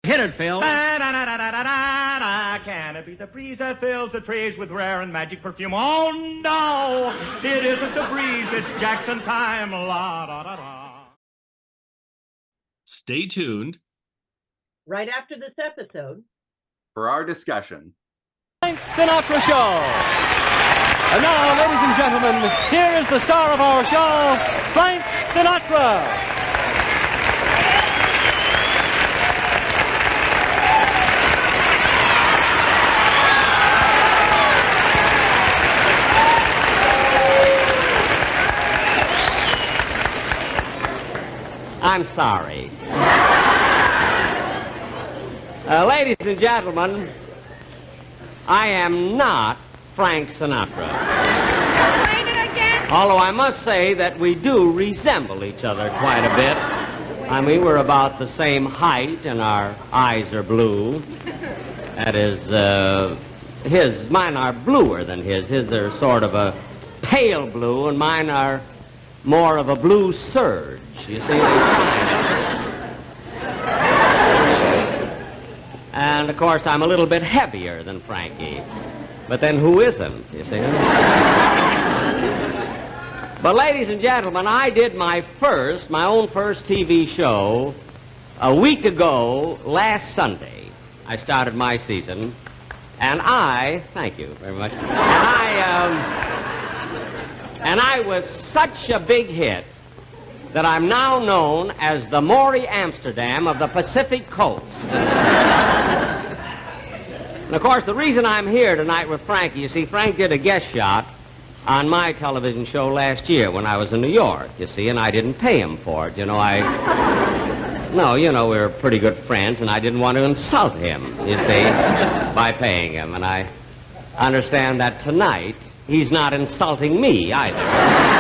Hit it, Phil. Can it be the breeze that fills the trees with rare and magic perfume? Oh, no, it isn't the breeze. It's Jackson time. La, da, da, da. Stay tuned. Right after this episode. For our discussion. Sinatra Show. And now, ladies and gentlemen, here is the star of our show, Frank Sinatra. I'm sorry. Ladies and gentlemen, I am not Frank Sinatra. Explain it again. Although I must say that we do resemble each other quite a bit. I mean, we're about the same height and our eyes are blue. That is, mine are bluer than his. His are sort of a pale blue and mine are more of a blue serge. You see, they shine. And, of course, I'm a little bit heavier than Frankie. But then who isn't, you see? But, ladies and gentlemen, I did my own first TV show a week ago last Sunday. I started my season. And thank you very much. And I was such a big hit that I'm now known as the Maury Amsterdam of the Pacific Coast. And, of course, the reason I'm here tonight with Frankie, you see, Frank did a guest shot on my television show last year when I was in New York, you see, and I didn't pay him for it. You know, we were pretty good friends, and I didn't want to insult him, you see, by paying him. And I understand that tonight he's not insulting me either.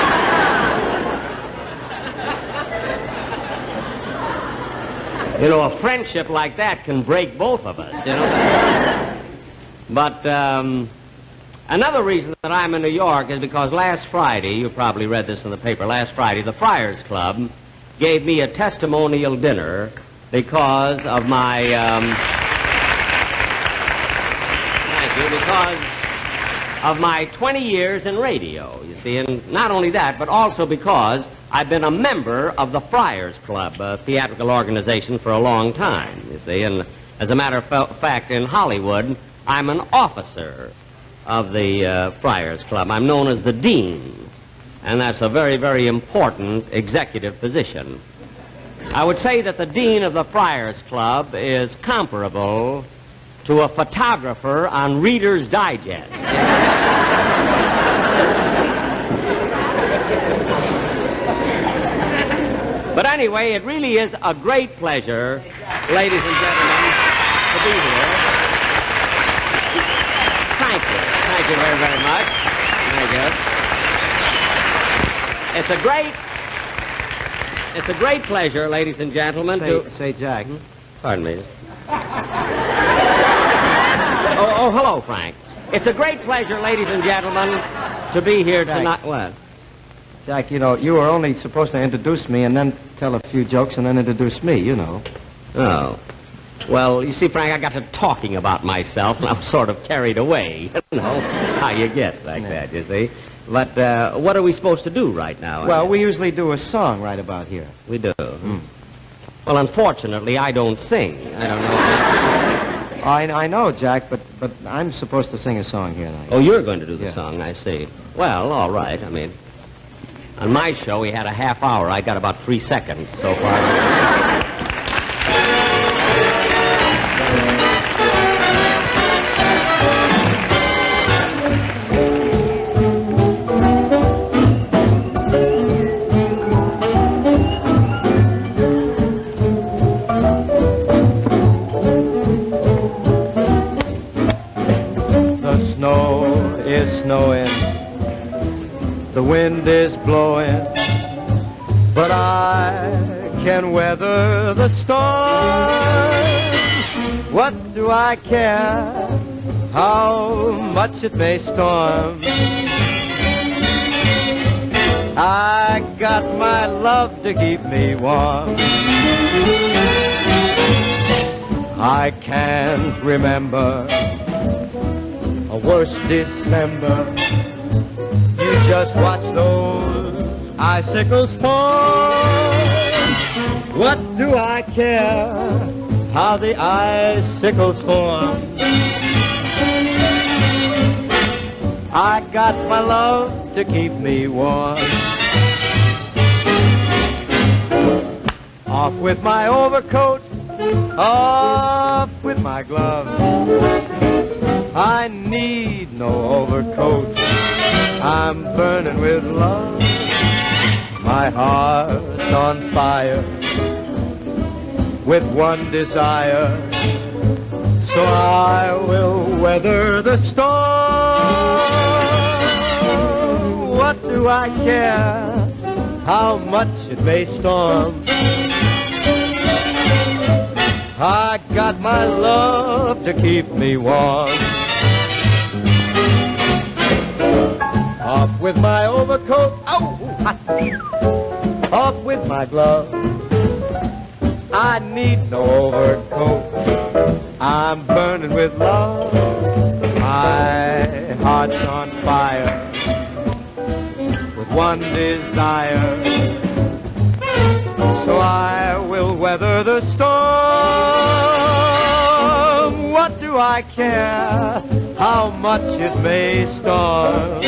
You know, a friendship like that can break both of us, you know. But another reason that I'm in New York is because last Friday, you probably read this in the paper, last Friday, the Friars Club gave me a testimonial dinner because of my, because of my 20 years in radio, you see, and not only that, but also because I've been a member of the Friars Club, a theatrical organization, for a long time, you see, and as a matter of fact, in Hollywood, I'm an officer of the Friars Club. I'm known as the Dean, and that's a very, very important executive position. I would say that the Dean of the Friars Club is comparable to a photographer on Reader's Digest. But anyway, it really is a great pleasure, ladies and gentlemen, to be here. Thank you. Thank you very, very much. Thank you. It's a great pleasure, ladies and gentlemen, Say, Jack. Pardon me. Oh, hello, Frank. It's a great pleasure, ladies and gentlemen, to be here tonight. What? Jack, you know, you were only supposed to introduce me and then tell a few jokes and then introduce me, you know. Oh. Well, you see, Frank, I got to talking about myself, and I'm sort of carried away. You know how you get like that, you see. But what are we supposed to do right now? Well, we usually do a song right about here. We do. Well, unfortunately, I don't sing. I don't know. I know, Jack, but I'm supposed to sing a song here tonight. Oh, you're going to do the song, I see. Well, all right. I mean, on my show, we had a half hour. I got about 3 seconds so far. Snowing, the wind is blowing, but I can weather the storm. What do I care how much it may storm? I got my love to keep me warm. I can't remember a worse December. You just watch those icicles fall. What do I care how the icicles form? I got my love to keep me warm. Off with my overcoat, off with my gloves. I need no overcoat, I'm burning with love. My heart's on fire with one desire, so I will weather the storm. What do I care how much it may storm? I got my love to keep me warm. Off with my overcoat, oh, hot. Off with my glove. I need no overcoat, I'm burning with love. My heart's on fire with one desire, so I will weather the storm. What do I care how much it may storm?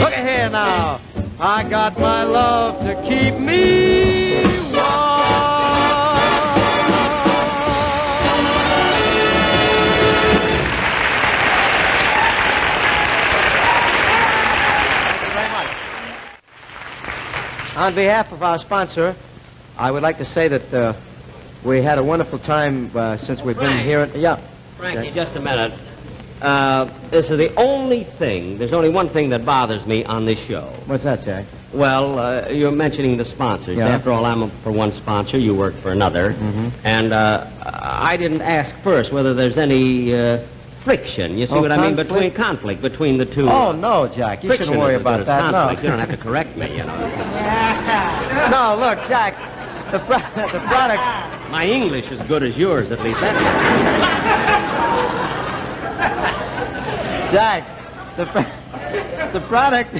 Look at here now, I got my love to keep me warm. Thank you very much. On behalf of our sponsor, I would like to say that we had a wonderful time since we've been Frank. here. Yeah. Frankie, Okay. just a minute. This is the only thing, there's only one thing that bothers me on this show. What's that, Jack? Well, you're mentioning the sponsors. Yeah. After all, I'm for one sponsor, you work for another. Mm-hmm. And I didn't ask first whether there's any friction, you see Oh, what I mean, conflict? conflict between the two. Oh, no, Jack. You Friction shouldn't worry is as good about as that. conflict. No. You don't have to correct me, you know. No, look, Jack. The product. My English is good as yours, at least. Jack, the product.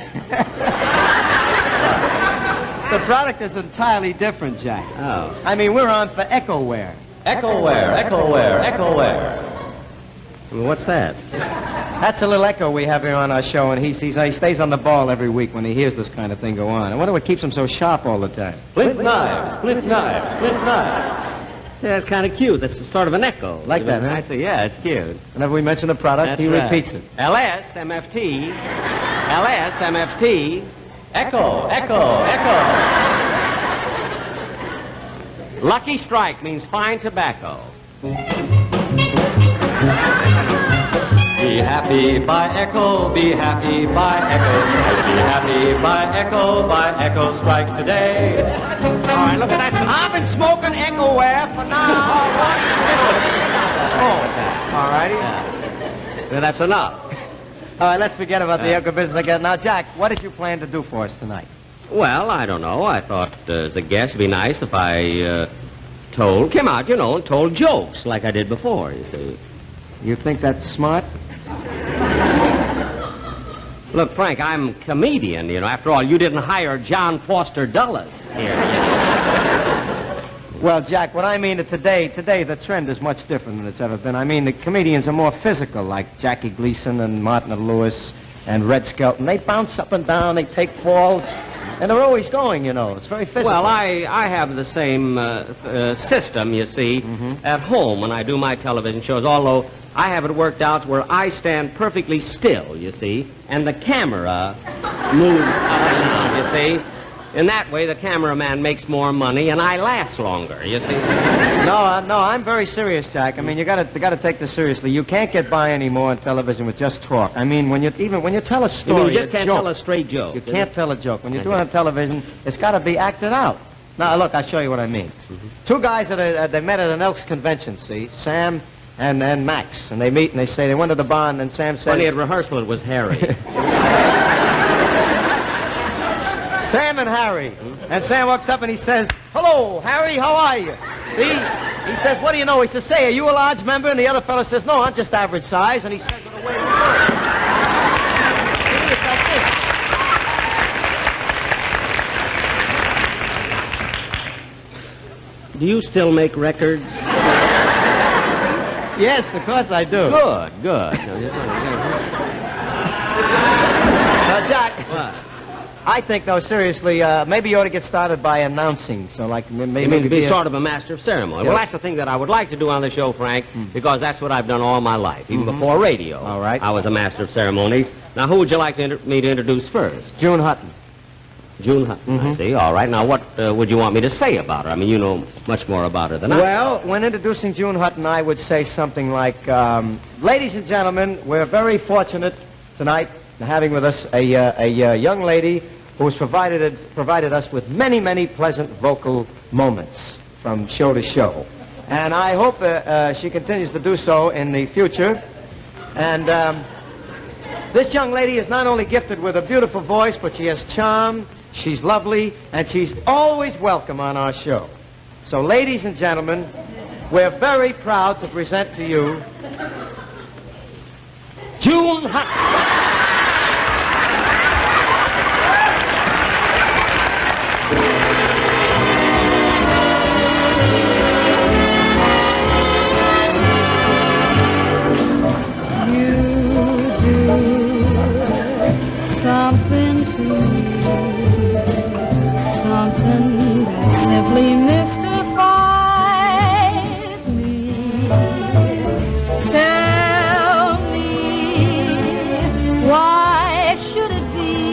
The product is entirely different, Jack. Oh. I mean, we're on for Echoware. Echoware. Well, what's that? That's a little echo we have here on our show, and he stays on the ball every week when he hears this kind of thing go on. I wonder what keeps him so sharp all the time. Flint knives. Yeah, it's kind of cute. That's sort of an echo. Like that, huh? I see, yeah, it's cute. Whenever we mention a product, That's he right. repeats it. LSMFT. Echo. Lucky Strike means fine tobacco. Be happy by Echo, be happy by Echo Strike. Be happy by Echo Strike today. All right, look at that. I've been smoking Echoware for now. Oh, all righty. Yeah, that's enough. All right, let's forget about the Echo business again. Now, Jack, what did you plan to do for us tonight? Well, I don't know. I thought as a guest it'd be nice if I came out, you know, and told jokes like I did before, you see. You think that's smart? Look, Frank, I'm a comedian, you know. After all, you didn't hire John Foster Dulles here. Well, Jack, what I mean is today the trend is much different than it's ever been. I mean, the comedians are more physical, like Jackie Gleason and Martin Lewis and Red Skelton. They bounce up and down, they take falls, and they're always going, you know. It's very physical. Well, I have the same system, you see, at home when I do my television shows, although I have it worked out where I stand perfectly still, you see, and the camera moves up and down, you see. In that way, the cameraman makes more money, and I last longer, you see. No, I'm very serious, Jack. I mean, you gotta take this seriously. You can't get by anymore on television with just talk. I mean, when you tell a You story, mean you just a can't joke, tell a straight joke. You is can't it? tell a joke. When you do it on television, it's got to be acted out. Now, look, I'll show you what I mean. Two guys they met at an Elks convention, see? Sam and Max. And they meet and they say, they went to the bar, and then Sam says... Funny, at rehearsal it was Harry. Sam and Harry. And Sam walks up and he says, "Hello, Harry, how are you?" See? He says, what do you know? He says, say, are you a large member? And the other fellow says, no, I'm just average size. And he says it away we go. See, it's like this. Do you still make records? Yes, of course I do. Good. Jack. What? I think, though, seriously, maybe you ought to get started by announcing. So, like, maybe You mean to be a- sort of a master of ceremony? Yeah. Well, that's the thing that I would like to do on the show, Frank, because that's what I've done all my life, even before radio. All right. I was a master of ceremonies. Now, who would you like me to introduce first? June Hutton. June Hutton, I see. All right. Now, what would you want me to say about her? I mean, you know much more about her than I. Well, when introducing June Hutton, I would say something like, ladies and gentlemen, we're very fortunate tonight having with us a young lady who has provided us with many, many pleasant vocal moments from show to show. And I hope she continues to do so in the future. And this young lady is not only gifted with a beautiful voice, but she has charm, she's lovely, and she's always welcome on our show. So, ladies and gentlemen, we're very proud to present to you June Hutton. Something to me, something that simply mystifies me. Tell me, why should it be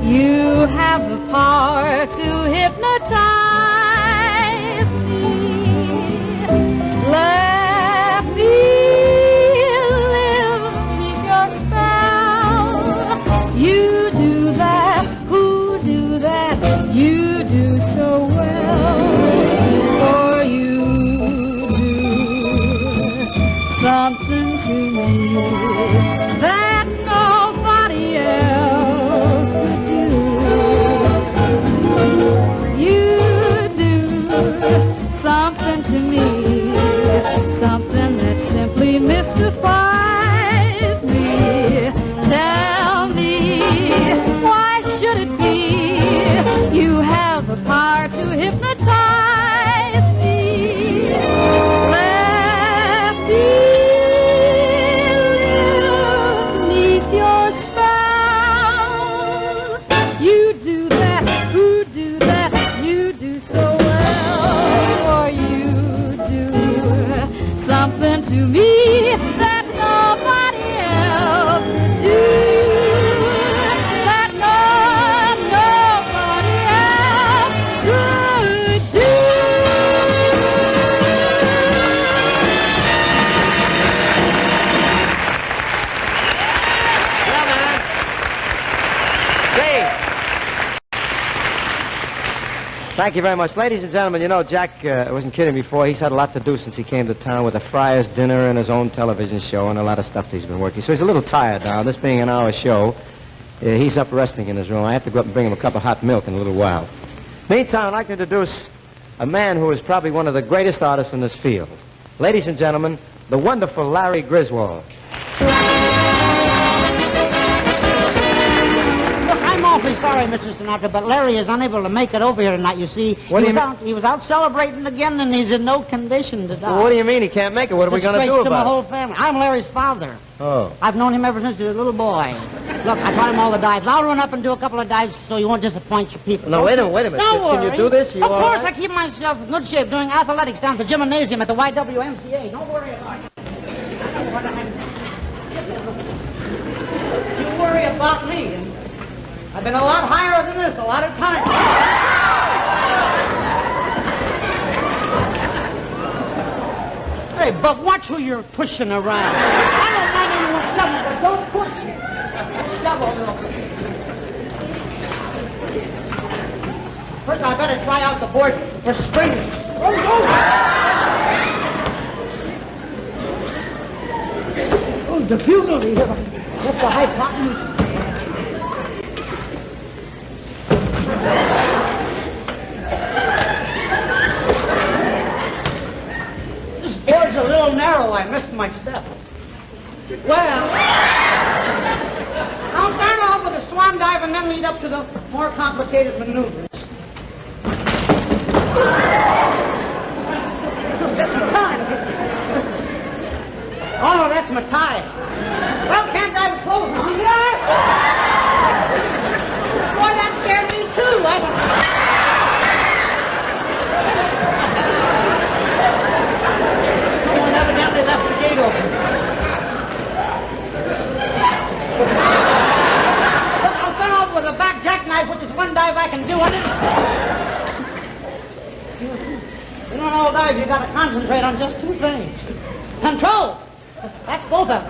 you have the power to hypnotize me? Let me live beneath your spell. You do that, who do that, you do so well. For you do something to me that nobody else could do. You do something to me, something that simply mystifies me. Tell me, why should it be you have the power to hypnotize me? Let me live beneath your spell. You do that, who do that, you do so well. For you do something to me that nobody else could do. That nobody else could do. Yeah, man. Dave. Thank you very much. Ladies and gentlemen, you know, Jack wasn't kidding before. He's had a lot to do since he came to town with a friar's dinner and his own television show and a lot of stuff that he's been working. So he's a little tired now. This being an hour show, he's up resting in his room. I have to go up and bring him a cup of hot milk in a little while. Meantime, I'd like to introduce a man who is probably one of the greatest artists in this field. Ladies and gentlemen, the wonderful Larry Griswold. Look, I'm awfully sorry, Mr. Sinatra, but Larry is unable to make it over here tonight, you see. What do you mean? He was out celebrating again, and he's in no condition to die. Well, what do you mean he can't make it? What are we going to do Disgrace to my about whole family. I'm Larry's father. it? Oh. I've known him ever since he was a little boy. Look, I taught him all the dives. I'll run up and do a couple of dives so you won't disappoint your people. No, wait a minute. Don't Can worry. you do this? You Of all course, right? I keep myself in good shape doing athletics down at the gymnasium at the YWMCA. Don't worry about it. You worry about me. I've been a lot higher than this a lot of times. Hey, Bub, watch who you're pushing around. I don't mind anyone shoving, but don't push me. Shove a little bit. First, I better try out the board for springing. Oh, the bugle here. That's the hypotenuse. a little narrow. I missed my step. Well, I'll start off with a swan dive and then lead up to the more complicated maneuvers. Oh, no, that's my tie. Well, can't I have clothes on? Boy, that scared me, too. Someone evidently left the gate open. Look, I'll start off with a back jackknife, which is one dive I can do on it. You don't all dive, you got to concentrate on just two things. Control! That's both of them.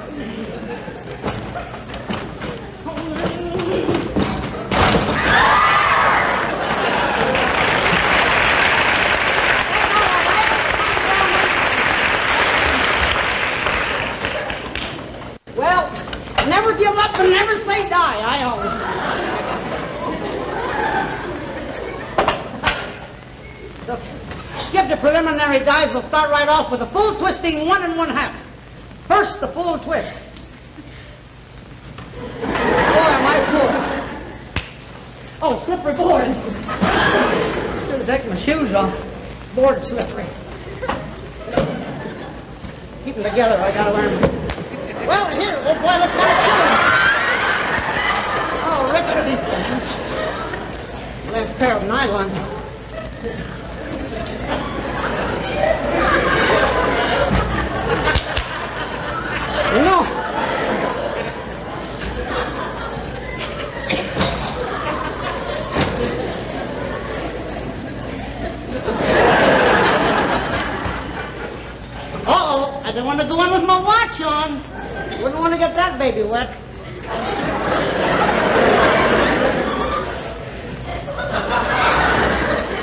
Well, never give up and never say die, I always. Look, skip the preliminary dives. We'll start right off with a full twisting 1 1/2. First, the full twist. Boy, am I full. Oh, slippery board. Should have taken my shoes off. Board slippery. Keep them together. I gotta wear them. Well, here, oh boy, look like shoes. Oh, Richard, these things. Last pair of nylon. No. Uh-oh, I don't want to go in with my watch on. Wouldn't want to get that baby wet.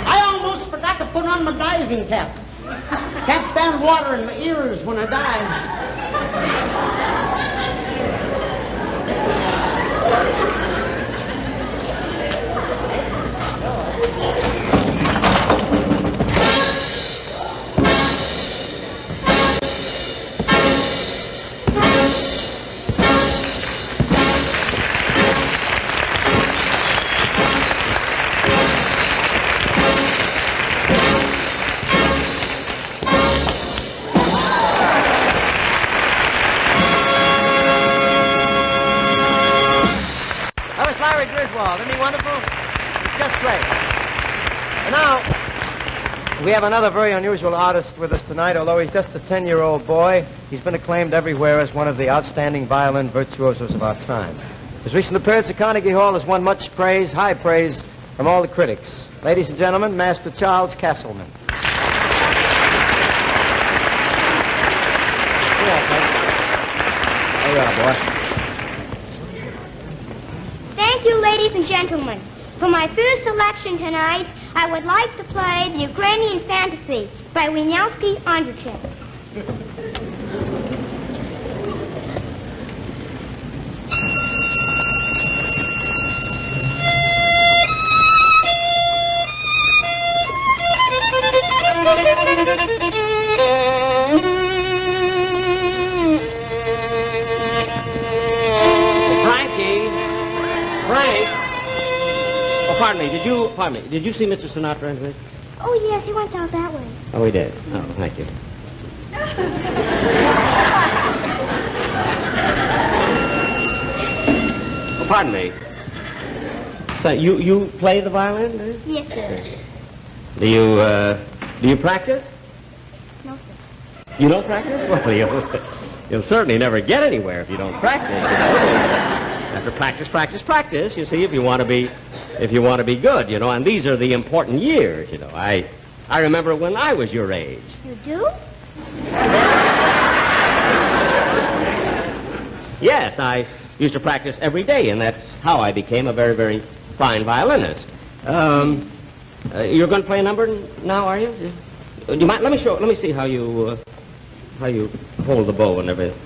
I almost forgot to put on my diving cap. Can't stand water in my ears when I dive. Isn't he wonderful? Just great. And now, we have another very unusual artist with us tonight. Although he's just a 10-year-old boy, he's been acclaimed everywhere as one of the outstanding violin virtuosos of our time. His recent appearance at Carnegie Hall has won much praise, high praise, from all the critics. Ladies and gentlemen, Master Charles Castleman. Here you are, boy. Thank you, ladies and gentlemen. For my first selection tonight, I would like to play the Ukrainian Fantasy by Wieniawski Andrzej. Did you see Mr. Sinatra in this? Oh, yes, he went out that way. Oh, he did? Oh, thank you. Oh, pardon me. So, you play the violin? Do you? Yes, sir. Do you practice? No, sir. You don't practice? Well, you'll certainly never get anywhere if you don't practice. You know? After practice, you see, if you want to be good, you know, and these are the important years, you know. I remember when I was your age. You do? Yes, I used to practice every day, and that's how I became a very, very fine violinist. You're going to play a number now, are you? Do you mind? Let me see how you hold the bow and everything.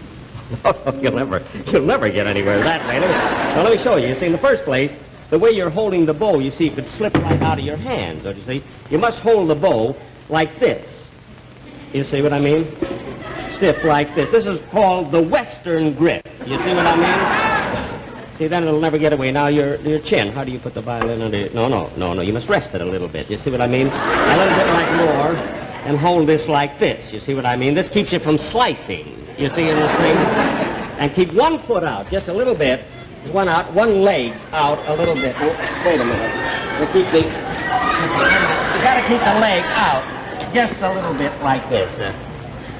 You'll never get anywhere that way. Let me show you. You see, in the first place, the way you're holding the bow, you see, it could slip right out of your hands, don't you see? You must hold the bow like this. You see what I mean? stiff like this. This is called the Western grip. You see what I mean? See, then it'll never get away. Now, your chin, how do you put the violin under it? No, you must rest it a little bit. You see what I mean? A little bit like more, and hold this like this. You see what I mean? This keeps you from slicing, you see, in the string. And keep one foot out, just a little bit. One out, one leg out a little bit. Oh, wait a minute. You got to keep the leg out just a little bit like this.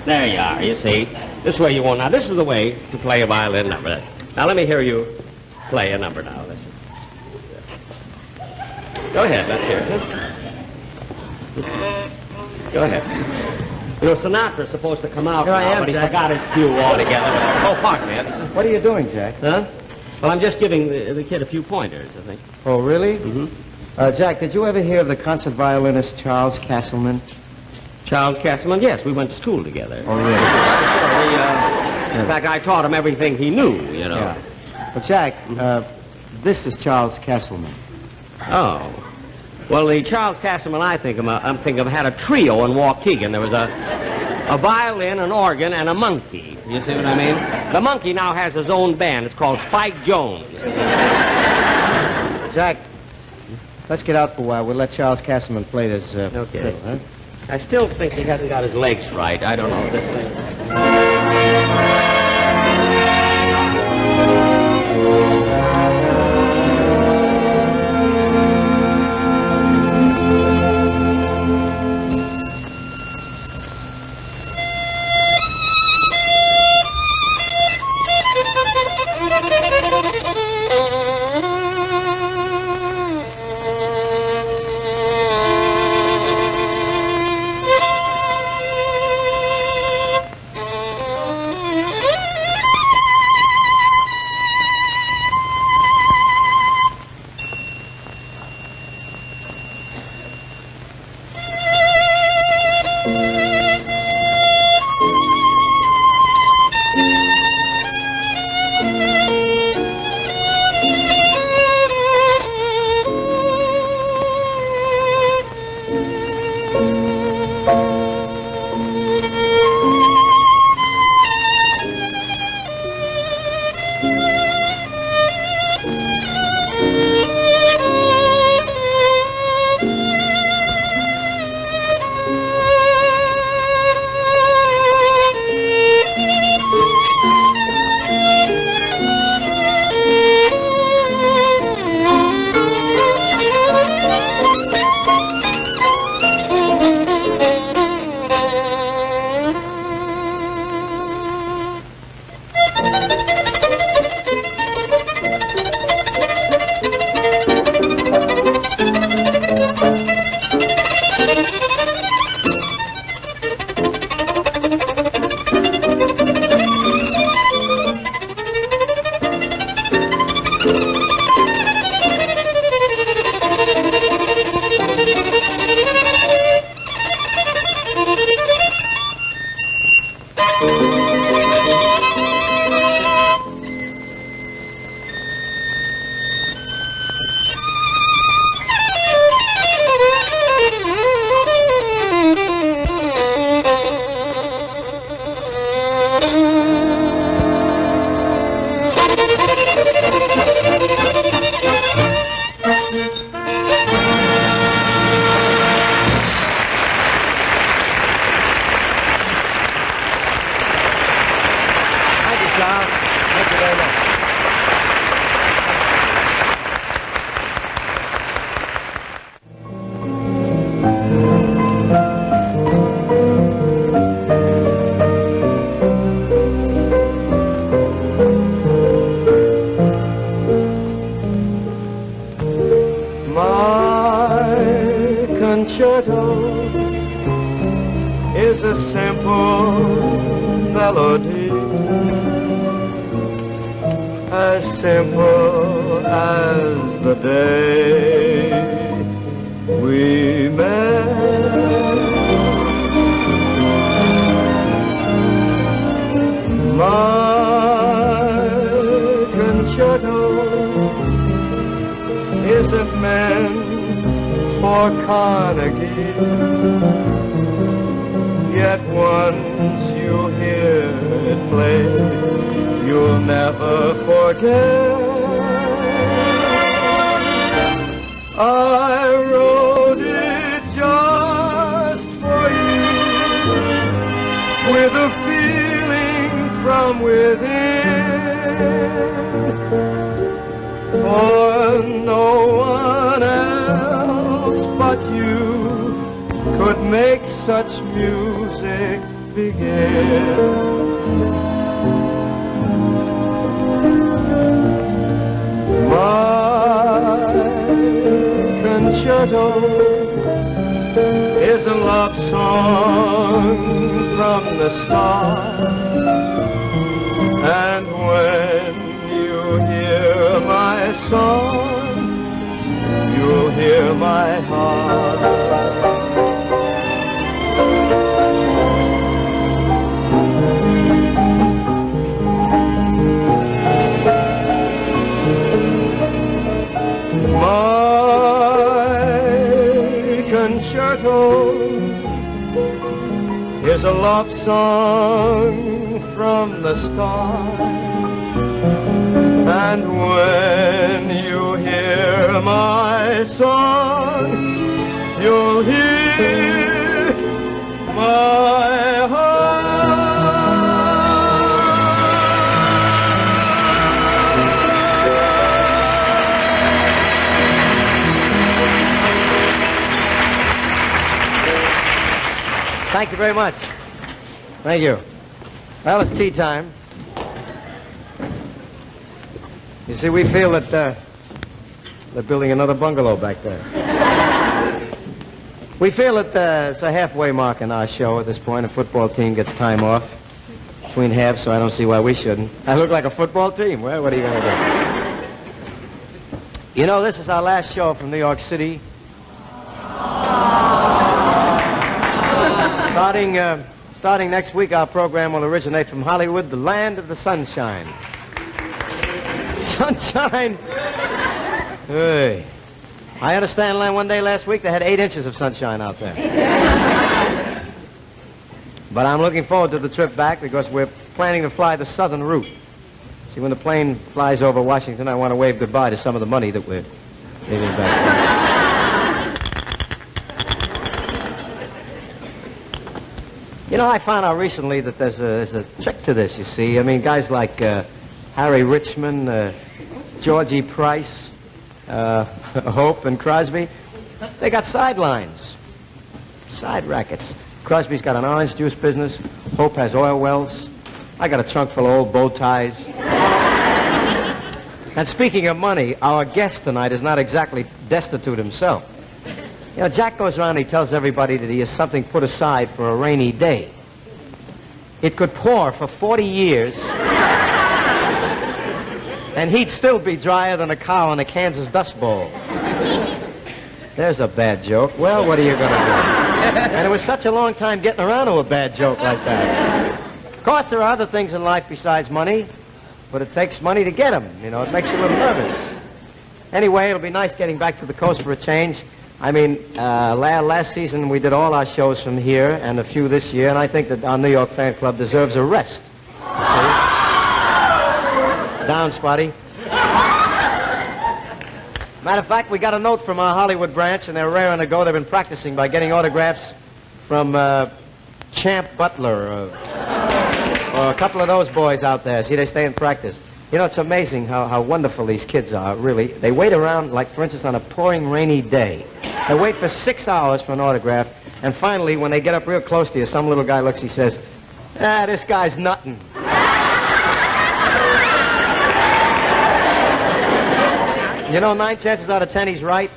There you are, you see. This way you won't. Now, this is the way to play a violin number. Now, let me hear you play a number now. Listen. Go ahead, let's hear it. Go ahead. You know, Sinatra's supposed to come out Here I now, am, but he Jack. forgot his cue altogether. Oh, pardon me. What are you doing, Jack? Huh? Well, I'm just giving the kid a few pointers, I think. Oh, really? Mm-hmm. Jack, did you ever hear of the concert violinist Charles Castleman? Charles Castleman? Yes, we went to school together. Oh, really? In fact, I taught him everything he knew, you know. Yeah. But, Jack, this is Charles Castleman. Oh. Well, the Charles Castleman I'm thinking of had a trio in Waukegan. There was a violin, an organ, and a monkey. You see what I mean? The monkey now has his own band. It's called Spike Jones. Jack, let's get out for a while. We'll let Charles Castleman play this. Okay. fiddle, huh? I still think he hasn't got his legs right. I don't know this thing. concerto is a simple melody, as simple as the day we met. My concerto isn't meant for Carnegie, yet once you hear never forget. I wrote it just for you, with a feeling from within. For no one else but you could make such music begin. My concerto is a love song from the start, and when you hear my song, you'll hear my heart. My concerto is a love song from the start, and when you hear my song, you'll hear my heart. Thank you very much. Thank you. Well, it's tea time. You see, we feel that they're building another bungalow back there. We feel that it's a halfway mark in our show at this point. A football team gets time off between halves, so I don't see why we shouldn't. I look like a football team. Well, what are you going to do? You know, this is our last show from New York City. Starting next week, our program will originate from Hollywood, the land of the sunshine. Sunshine! Hey. I understand one day last week they had 8 inches of sunshine out there. But I'm looking forward to the trip back because we're planning to fly the southern route. See, when the plane flies over Washington, I want to wave goodbye to some of the money that we're leaving back. You know, I found out recently that there's a trick to this, you see. I mean, guys like Harry Richmond, Georgie Price, Hope and Crosby, they got sidelines, side rackets. Crosby's got an orange juice business. Hope has oil wells. I got a trunk full of old bow ties. And speaking of money, our guest tonight is not exactly destitute himself. You know, Jack goes around and he tells everybody that he has something put aside for a rainy day. It could pour for 40 years, and he'd still be drier than a cow in a Kansas Dust Bowl. There's a bad joke. Well, what are you going to do? And it was such a long time getting around to a bad joke like that. Of course, there are other things in life besides money, but it takes money to get them. You know, it makes you a little nervous. Anyway, it'll be nice getting back to the coast for a change. I mean, last season we did all our shows from here and a few this year, and I think that our New York fan club deserves a rest. See? Down, Spotty. Matter of fact, we got a note from our Hollywood branch, and they're raring to go. They've been practicing by getting autographs from Champ Butler or a couple of those boys out there. See, they stay in practice. You know, it's amazing how wonderful these kids are, really. They wait around, like, for instance, on a pouring rainy day. They wait for 6 hours for an autograph, and finally, when they get up real close to you, some little guy looks, he says, this guy's nuttin'. You know, 9 chances out of 10, he's right.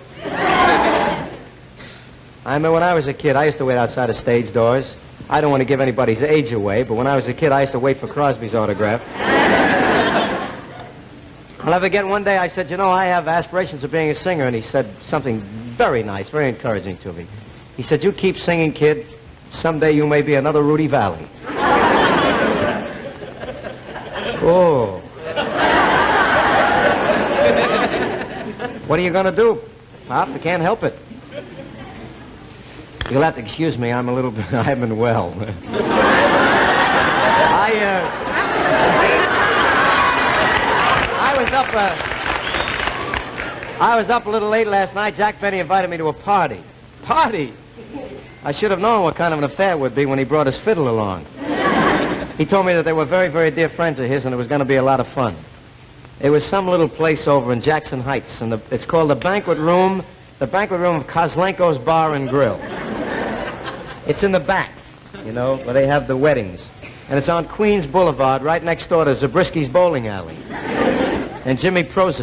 I mean, when I was a kid, I used to wait outside of stage doors. I don't want to give anybody's age away, but when I was a kid, I used to wait for Crosby's autograph. I'll never forget one day I said, you know, I have aspirations of being a singer, and he said something very nice, very encouraging to me. He said, you keep singing, kid. Someday you may be another Rudy Valley. Oh. What are you going to do, Pop? I can't help it. You'll have to excuse me. I'm a little bit... I haven't been well. up a little late last night. Jack Benny invited me to a party. Party? I should have known what kind of an affair it would be when he brought his fiddle along. He told me that they were very, very dear friends of his, and it was going to be a lot of fun. It was some little place over in Jackson Heights, and it's called the banquet room of Kozlenko's Bar and Grill. It's in the back, you know, where they have the weddings. And it's on Queens Boulevard, right next door to Zabrisky's Bowling Alley. And Jimmy Prost's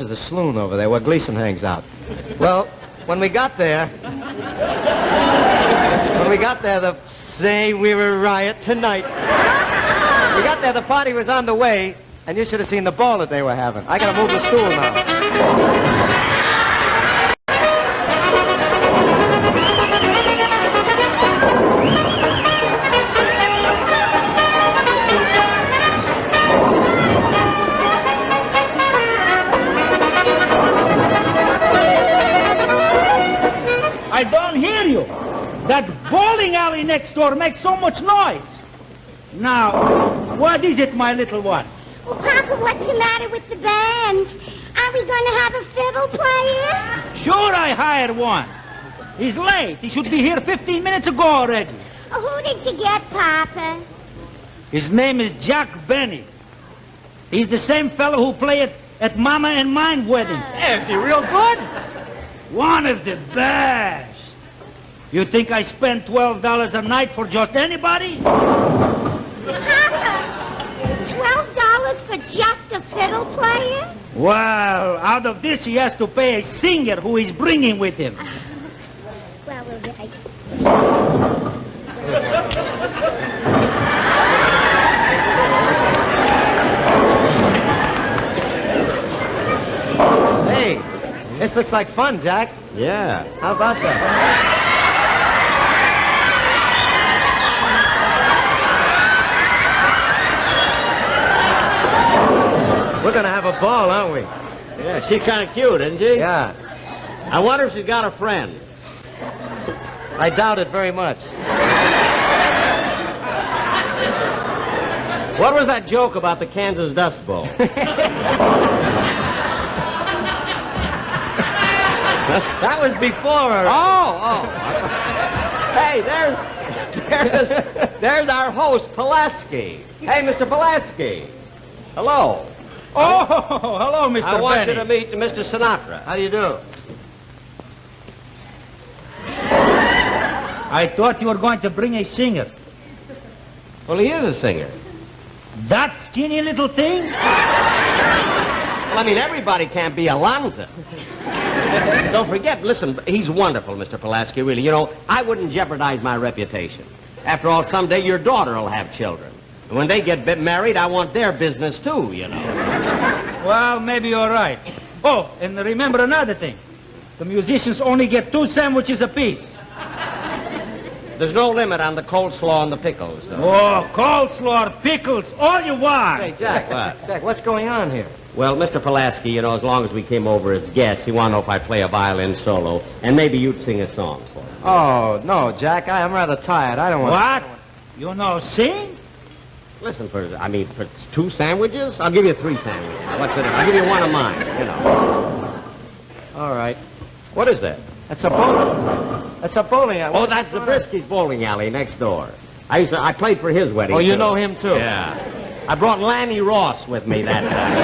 a saloon over there where Gleason hangs out. Well, when we got there, we were a riot tonight. We got there, the party was on the way, and you should have seen the ball that they were having. I gotta move the stool now. I don't hear you. That bowling alley next door makes so much noise. Now, what is it, my little one? Well, Papa, what's the matter with the band? Are we going to have a fiddle player? Sure, I hired one. He's late. He should be here 15 minutes ago already. Who did you get, Papa? His name is Jack Benny. He's the same fellow who played at Mama and mine wedding. Is he real good? One of the best. You think I spend $12 a night for just anybody? Papa, $12 for just a fiddle player? Well, out of this he has to pay a singer who he's bringing with him. Well, we'll get... Hey, this looks like fun, Jack. Yeah. How about that? We're gonna have a ball, aren't we? Yeah, she's kind of cute, isn't she? Yeah. I wonder if she's got a friend. I doubt it very much. What was that joke about the Kansas Dust Bowl? That was before her. Oh. Hey, there's our host, Pulaski. Hey, Mr. Pulaski. Hello. Oh, hello, Mr. I want Benny. you to meet Mr. Sinatra. How do you do? I thought you were going to bring a singer. Well, he is a singer. That skinny little thing? Well, I mean, everybody can't be Alonzo. Don't forget, listen, he's wonderful, Mr. Pulaski, really. You know, I wouldn't jeopardize my reputation. After all, someday your daughter will have children. And when they get married, I want their business, too, you know. Well, maybe you're right. Oh, and remember another thing. The musicians only get 2 sandwiches apiece. There's no limit on the coleslaw and the pickles, though. Oh, coleslaw, pickles, all you want. Hey, Jack. What? Jack, what's going on here? Well, Mr. Pulaski, you know, as long as we came over as guests, he wanted to know if I play a violin solo, and maybe you'd sing a song for him. Oh, no, Jack. I'm rather tired. I don't want What? You know sing? Listen, for 2 sandwiches? I'll give you 3 sandwiches. What's it? I'll give you one of mine, you know. All right. What is that? That's a bowling. That's a bowling alley. Oh, that's the Brisky's bowling alley next door. I played for his wedding. Oh, you too. know him, too? Yeah. I brought Lanny Ross with me that time.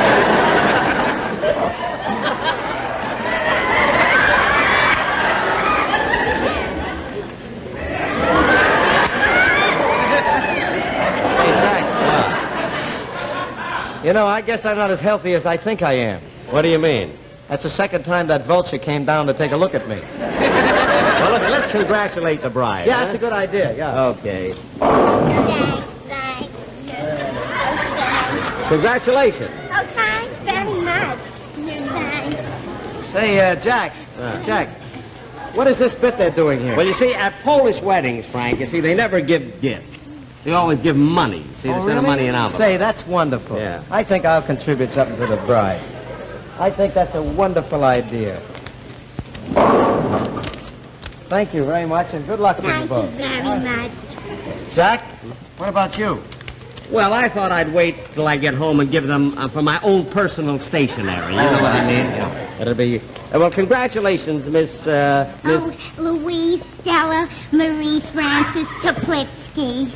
Hey, Jack. You know, I guess I'm not as healthy as I think I am. What do you mean? That's the second time that vulture came down to take a look at me. Well, look, let's congratulate the bride. Yeah, huh? that's a good idea, yeah. Okay. Thanks. Congratulations. Oh, thanks very much. Thanks. Say, Jack. Jack, what is this bit they're doing here? Well, you see, at Polish weddings, Frank, you see, they never give gifts. They always give money. See, they send the money in envelopes. Say, that's wonderful. Yeah. I think I'll contribute something to the bride. I think that's a wonderful idea. Thank you very much, and good luck to you Thank you both. very much. Jack, what about you? Well, I thought I'd wait till I get home and give them for my own personal stationery. You know what I mean? Yeah. It'll be... well, congratulations, Miss... Oh, Louise, Stella, Marie Frances Toplitsky.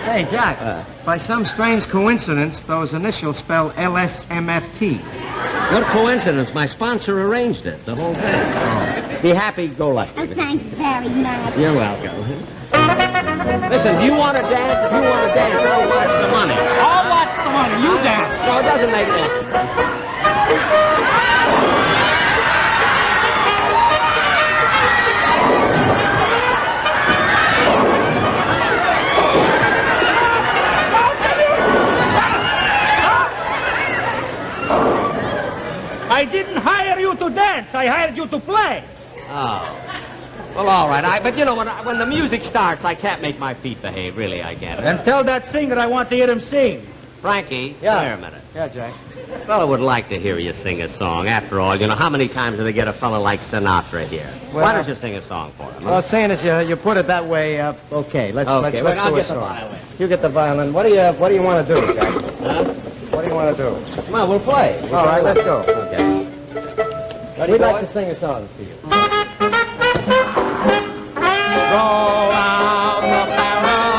Say, Jack, by some strange coincidence, those initials spell LSMFT. What coincidence. My sponsor arranged it, the whole thing. Be happy-go-lucky. Oh, thanks very much. You're welcome. Listen, do you want to dance? If you want to dance, I'll watch the money. I'll watch the money. You dance. No, it doesn't make any... I didn't hire you to dance. I hired you to play. Oh. Well, all right. But you know, when the music starts, I can't make my feet behave. Really, I can't. And tell that singer I want to hear him sing. Frankie, Yeah. come here a minute. Yeah, Jack. A fellow would like to hear you sing a song. After all, you know, how many times do they get a fellow like Sinatra here? Well, Why don't you sing a song for him? Well, seeing as you put it that way, okay, let's Okay, let's well, I'll do a get the song. violin. You get the violin. What do you want to do, Jack? Huh? What do you want to do? Come on, we'll play. All right, let's go. Okay. Ready, We'd boys? like to sing a song for you. Roll out the barrel.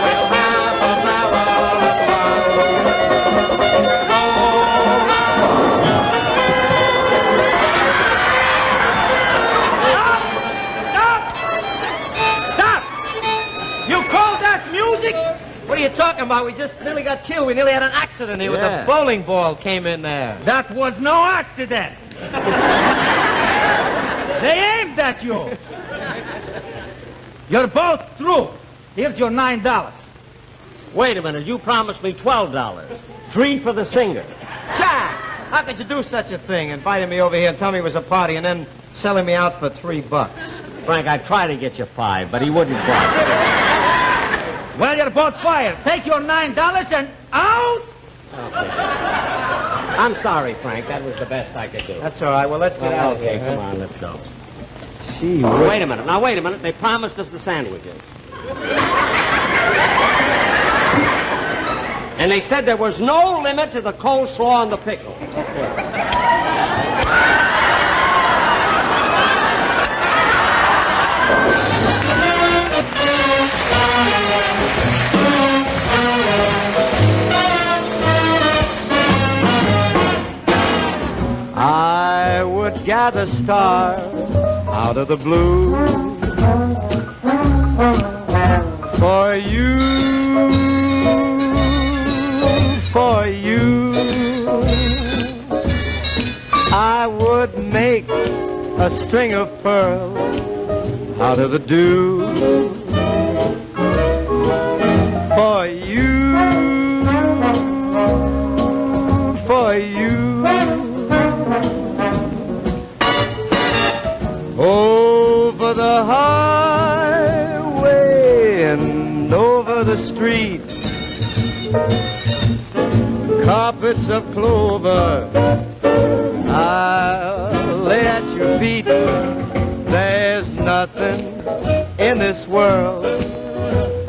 We'll have a barrel of fun. Roll Stop! You call that music? What are you talking about? We just nearly got killed. We nearly had an accident here with Yeah. a bowling ball came in there. That was no accident. They aimed at you. You're both through. Here's your $9. Wait a minute. You promised me $12. 3 for the singer. Jack, how could you do such a thing? Inviting me over here and tell me it was a party and then selling me out for $3. Frank, I tried to get you 5, but he wouldn't budge. Well, you're both fired. Take your $9 and out. I'm sorry, Frank. That was the best I could do. That's all right. Well, let's get out of Okay, here. come on. Let's go. Gee, Wait a minute. Now, wait a minute. They promised us the sandwiches. And they said there was no limit to the coleslaw and the pickle. I would gather stars out of the blue for you, for you. I would make a string of pearls out of the dew for you, for you. Over the highway and over the street, carpets of clover I'll lay at your feet. There's nothing in this world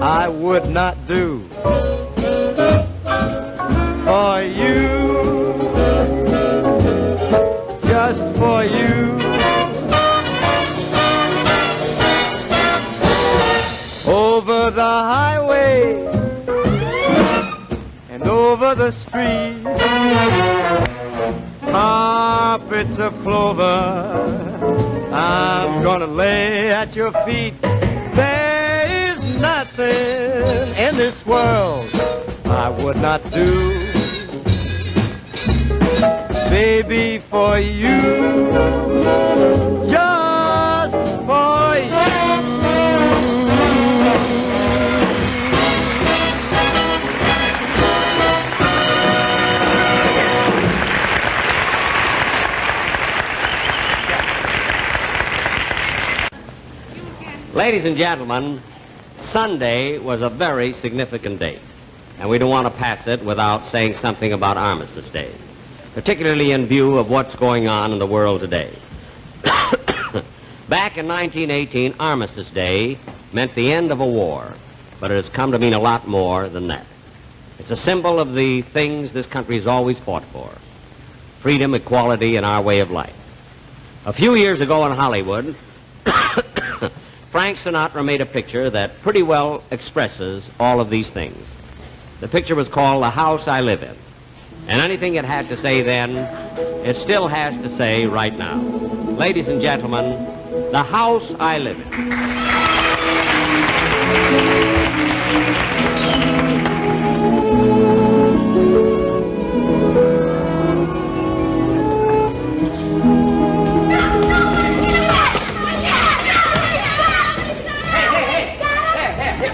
I would not do for you, just for you. Over the highway and over the street, carpets of clover I'm gonna lay at your feet. There is nothing in this world I would not do, baby, for you, just for you. Ladies and gentlemen, Sunday was a very significant date, and we don't want to pass it without saying something about Armistice Day, particularly in view of what's going on in the world today. Back in 1918, Armistice Day meant the end of a war. but it has come to mean a lot more than that. It's a symbol of the things this country has always fought for: freedom, equality, and our way of life. A few years ago in Hollywood, Frank Sinatra made a picture that pretty well expresses all of these things. The picture was called The House I Live In. And anything it had to say then, it still has to say right now. Ladies and gentlemen, The House I Live In.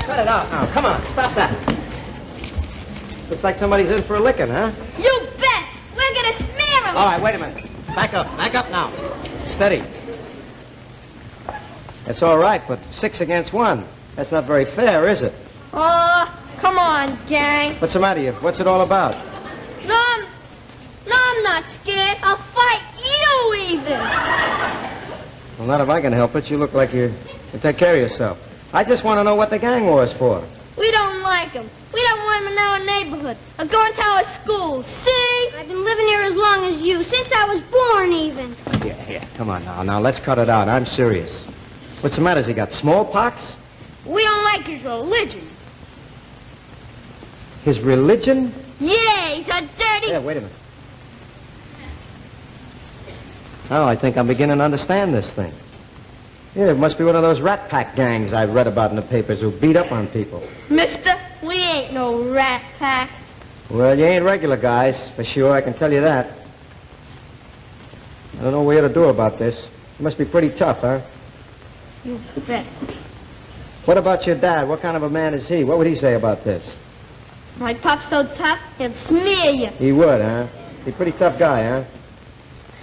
Cut it out now. Come on, stop that. Looks like somebody's in for a licking, huh? You bet! We're gonna smear him! All right, wait a minute. Back up now. Steady. That's all right, but 6 against 1. That's not very fair, is it? Oh, come on, gang. What's the matter? What's it all about? No, I'm not scared. I'll fight you even. Well, not if I can help it. You look like you take care of yourself. I just want to know what the gang war is for. We don't like him. We don't want him in our neighborhood or going to our school. See? I've been living here as long as you, since I was born even. Here. Come on now. Now, let's cut it out. I'm serious. What's the matter? Has he got smallpox? We don't like his religion. His religion? Yeah, he's a dirty... Yeah, wait a minute. Oh, I think I'm beginning to understand this thing. Yeah, it must be one of those rat pack gangs I've read about in the papers who beat up on people. Mister, we ain't no rat pack. Well, you ain't regular guys, for sure, I can tell you that. I don't know what we ought to do about this. It must be pretty tough, huh? You bet. What about your dad? What kind of a man is he? What would he say about this? My pop's so tough, he'll smear you. He would, huh? He's a pretty tough guy, huh?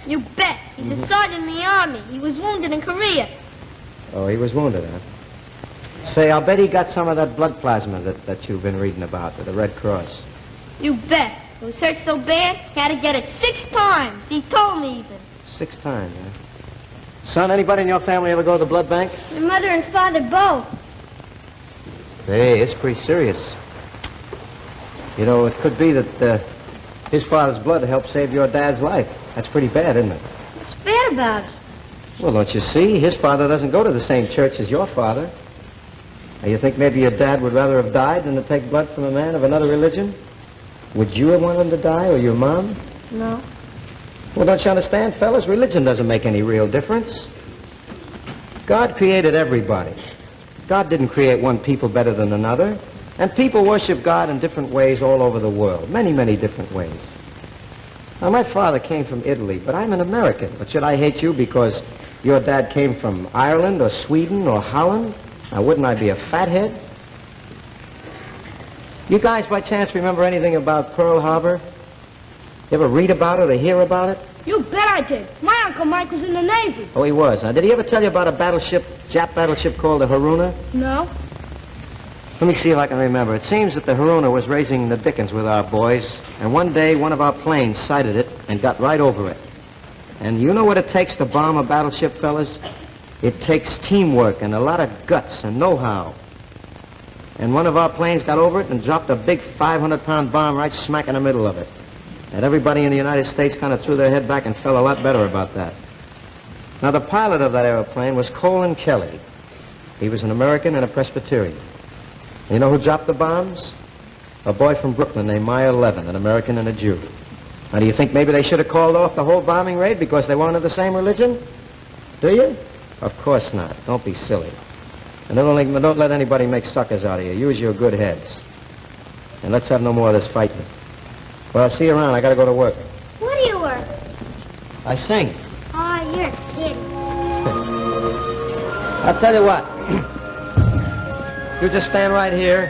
You bet. He's a sergeant in the army. He was wounded in Korea. Oh, he was wounded, huh? Say, I'll bet he got some of that blood plasma that you've been reading about, with the Red Cross. You bet. It was hurt so bad, he had to get it 6 times. He told me even. 6 times, huh? Son, anybody in your family ever go to the blood bank? Your mother and father both. Hey, it's pretty serious. You know, it could be that his father's blood helped save your dad's life. That's pretty bad, isn't it? What's bad about it? Well, don't you see? His father doesn't go to the same church as your father. Now, you think maybe your dad would rather have died than to take blood from a man of another religion? Would you have wanted him to die, or your mom? No. Well, don't you understand, fellas? Religion doesn't make any real difference. God created everybody. God didn't create one people better than another. And people worship God in different ways all over the world. Many, many different ways. Now, my father came from Italy, but I'm an American. But should I hate you because your dad came from Ireland or Sweden or Holland? Now, wouldn't I be a fathead? You guys, by chance, remember anything about Pearl Harbor? You ever read about it or hear about it? You bet I did. My Uncle Mike was in the Navy. Oh, he was. Now, did he ever tell you about a battleship, Jap battleship called the Haruna? No. Let me see if I can remember. It seems that the Haruna was raising the dickens with our boys, and one day one of our planes sighted it and got right over it. And you know what it takes to bomb a battleship, fellas? It takes teamwork and a lot of guts and know-how. And one of our planes got over it and dropped a big 500-pound bomb right smack in the middle of it. And everybody in the United States kind of threw their head back and felt a lot better about that. Now, the pilot of that airplane was Colin Kelly. He was an American and a Presbyterian. You know who dropped the bombs? A boy from Brooklyn named Meyer Levin, an American and a Jew. Now, do you think maybe they should have called off the whole bombing raid because they weren't of the same religion? Do you? Of course not. Don't be silly. And don't let anybody make suckers out of you. Use your good heads. And let's have no more of this fighting. Well, I'll see you around. I gotta go to work. What do you work? I sing. Oh, you're a kid. I'll tell you what. You just stand right here,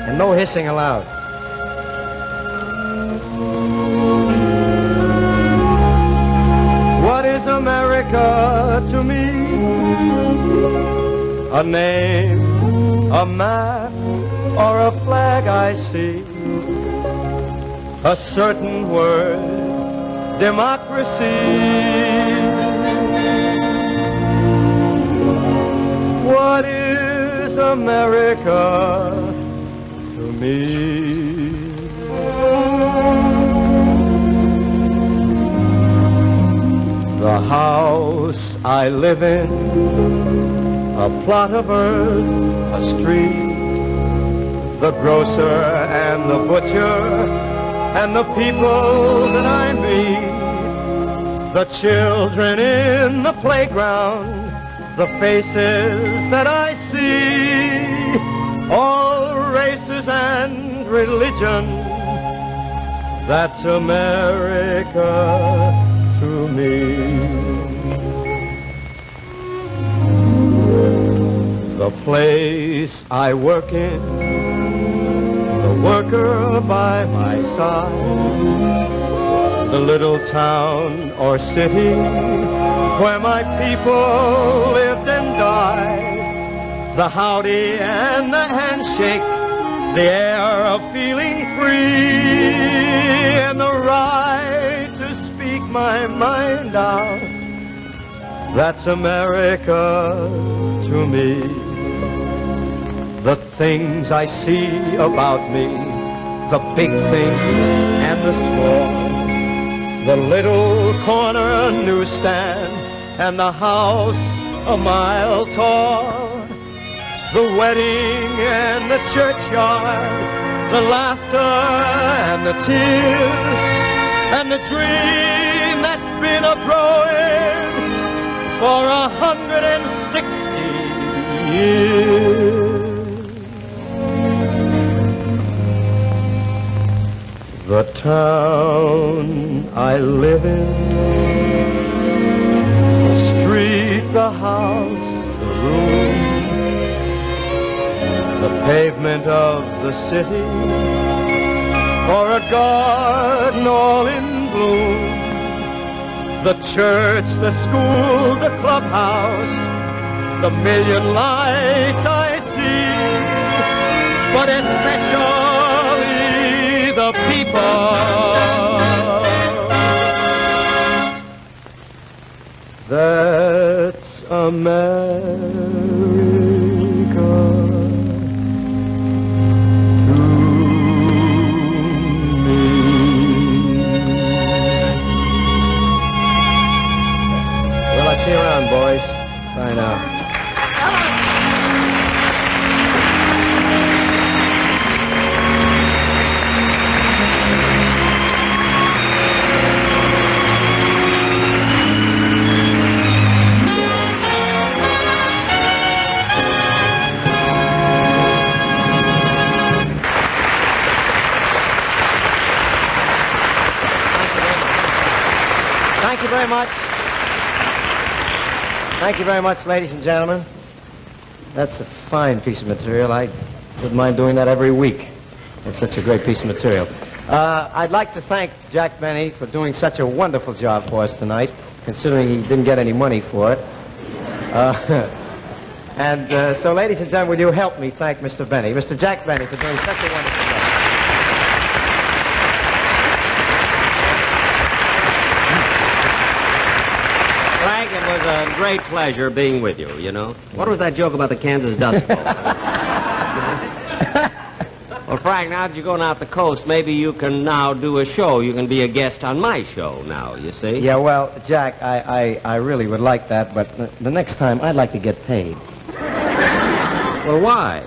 and no hissing allowed. What is America to me? A name, a map, or a flag I see? A certain word, democracy. What is America I live in, a plot of earth, a street, the grocer and the butcher, and the people that I meet, the children in the playground, the faces that I see, all races and religion. That's America to me. The place I work in, the worker by my side, the little town or city where my people lived and died, the howdy and the handshake, the air of feeling free, and the right to speak my mind out. That's America to me. The things I see about me, the big things and the small, the little corner newsstand and the house a mile tall, the wedding and the churchyard, the laughter and the tears, and the dream that's been a-growing for 160 years. The town I live in, the street, the house, the room, the pavement of the city, or a garden all in bloom, the church, the school, the clubhouse, the million lights I see, but especially the people. That's America to me. Well, I'll see you around, boys. Bye now. Thank you very much. Thank you very much, ladies and gentlemen. That's a fine piece of material. I wouldn't mind doing that every week. It's such a great piece of material. I'd like to thank Jack Benny for doing such a wonderful job for us tonight, considering he didn't get any money for it. So, ladies and gentlemen, will you help me thank Mr. Benny, Mr. Jack Benny, for doing such a wonderful job. Frank, it was a great pleasure being with you, you know. What was that joke about the Kansas Dust Bowl? Well, Frank, now that you're going out the coast, maybe you can now do a show. You can be a guest on my show now, you see? Yeah, well, Jack, I really would like that, but the next time I'd like to get paid. Well, why?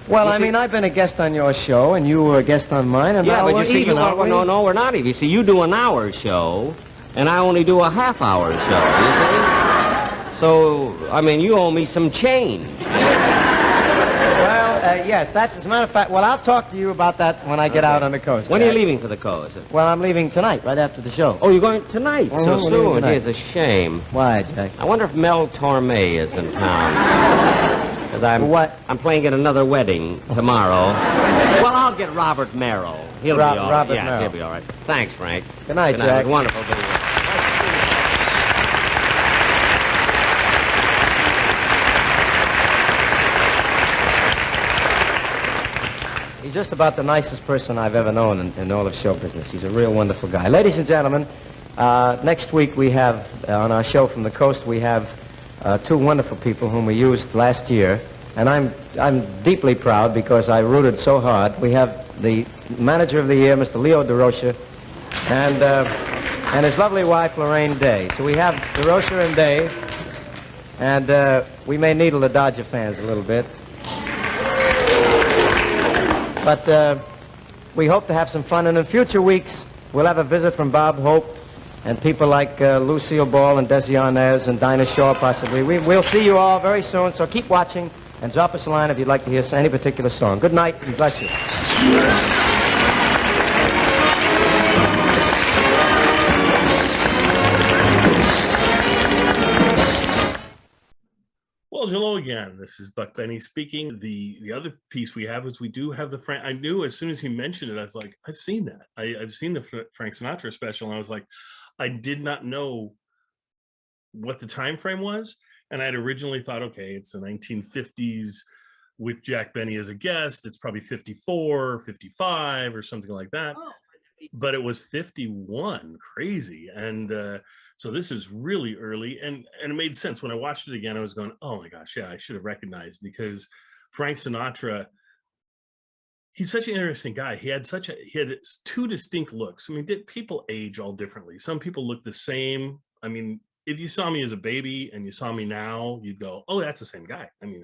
Well, I mean, I've been a guest on your show, and you were a guest on mine, and yeah, now but we're you see, even, aren't we? no, we're not even. You see, you do an hour show, and I only do a half-hour show, you see? So, I mean, you owe me some change. Well, yes, that's, as a matter of fact, well, I'll talk to you about that when I get out on the coast. When are you leaving for the coast? Well, I'm leaving tonight, right after the show. Oh, you're going tonight? Mhm, So we're leaving soon? tonight. It's a shame. Why, Jack? I wonder if Mel Torme is in town. Because I'm playing at another wedding tomorrow. Well, I'll get Robert Merrill. He'll be all right. Robert Yes, Merrill. he'll be all right. Thanks, Frank. Good night, Good night. Jack. It was wonderful being with you. He's just about the nicest person I've ever known in all of show business. He's a real wonderful guy. Ladies and gentlemen, next week we have, on our show from the coast, we have two wonderful people whom we used last year. And I'm deeply proud because I rooted so hard. We have the manager of the year, Mr. Leo DeRocha, and his lovely wife, Lorraine Day. So we have DeRocha and Day And we may needle the Dodger fans a little bit. But we hope to have some fun. And in future weeks, we'll have a visit from Bob Hope and people like Lucille Ball and Desi Arnaz and Dinah Shaw, possibly. We'll see you all very soon, so keep watching and drop us a line if you'd like to hear any particular song. Good night, and bless you. Well, hello again. This is Buck Benny speaking. The other piece we have is we do have the Frank. I knew as soon as he mentioned it, I was like, I've seen that. I've seen the Frank Sinatra special, and I was like, I did not know what the time frame was, and I had originally thought, okay, it's the 1950s with Jack Benny as a guest. It's probably 54, 55, or something like that. Oh. But it was 51. Crazy. And so this is really early, and it made sense. When I watched it again, I was going, oh my gosh, yeah, I should have recognized, because Frank Sinatra, he's such an interesting guy. He had two distinct looks. I mean, people age all differently. Some people look the same. I mean, if you saw me as a baby and you saw me now, you'd go, oh, that's the same guy. I mean,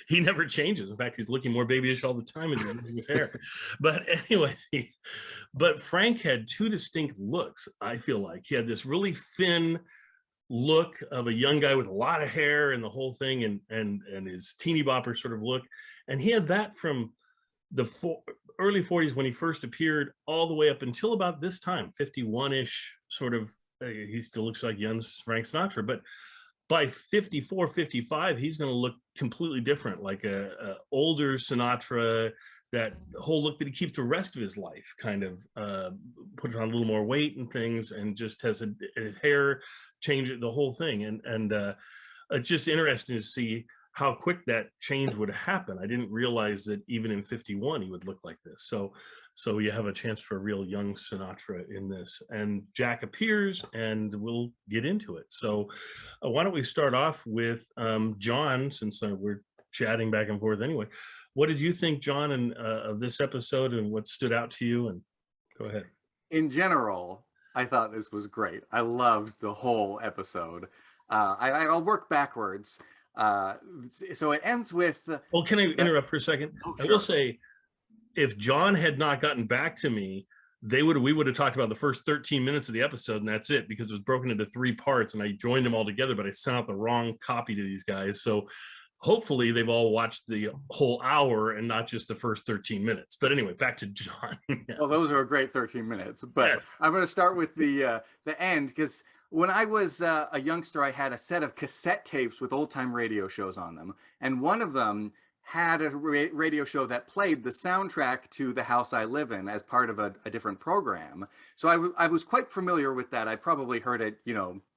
he never changes. In fact, he's looking more babyish all the time in his hair. But anyway, but Frank had two distinct looks, I feel like. He had this really thin look of a young guy with a lot of hair and the whole thing, and his teeny bopper sort of look. And he had that from the early 40s when he first appeared all the way up until about this time, 51-ish sort of. He still looks like young Frank Sinatra, but by 54, 55, he's going to look completely different, like a older Sinatra, that whole look that he keeps the rest of his life, kind of puts on a little more weight and things, and just has a hair change, the whole thing. And it's just interesting to see how quick that change would happen. I didn't realize that even in 51, he would look like this. So you have a chance for a real young Sinatra in this. And Jack appears, and we'll get into it. So why don't we start off with John, since we're chatting back and forth anyway. What did you think, John, of this episode, and what stood out to you? And go ahead. In general, I thought this was great. I loved the whole episode. I'll work backwards. So it ends with... Well, can I interrupt for a second? Oh, sure. I will say, if John had not gotten back to me, we would have talked about the first 13 minutes of the episode, and that's it, because it was broken into 3 parts, and I joined them all together, but I sent out the wrong copy to these guys. So hopefully they've all watched the whole hour and not just the first 13 minutes. But anyway, back to John. Yeah. Well, those are a great 13 minutes, but yeah. I'm going to start with the end, because when I was a youngster, I had a set of cassette tapes with old-time radio shows on them, and one of them had a radio show that played the soundtrack to The House I Live In as part of a different program. So I was quite familiar with that. I probably heard it,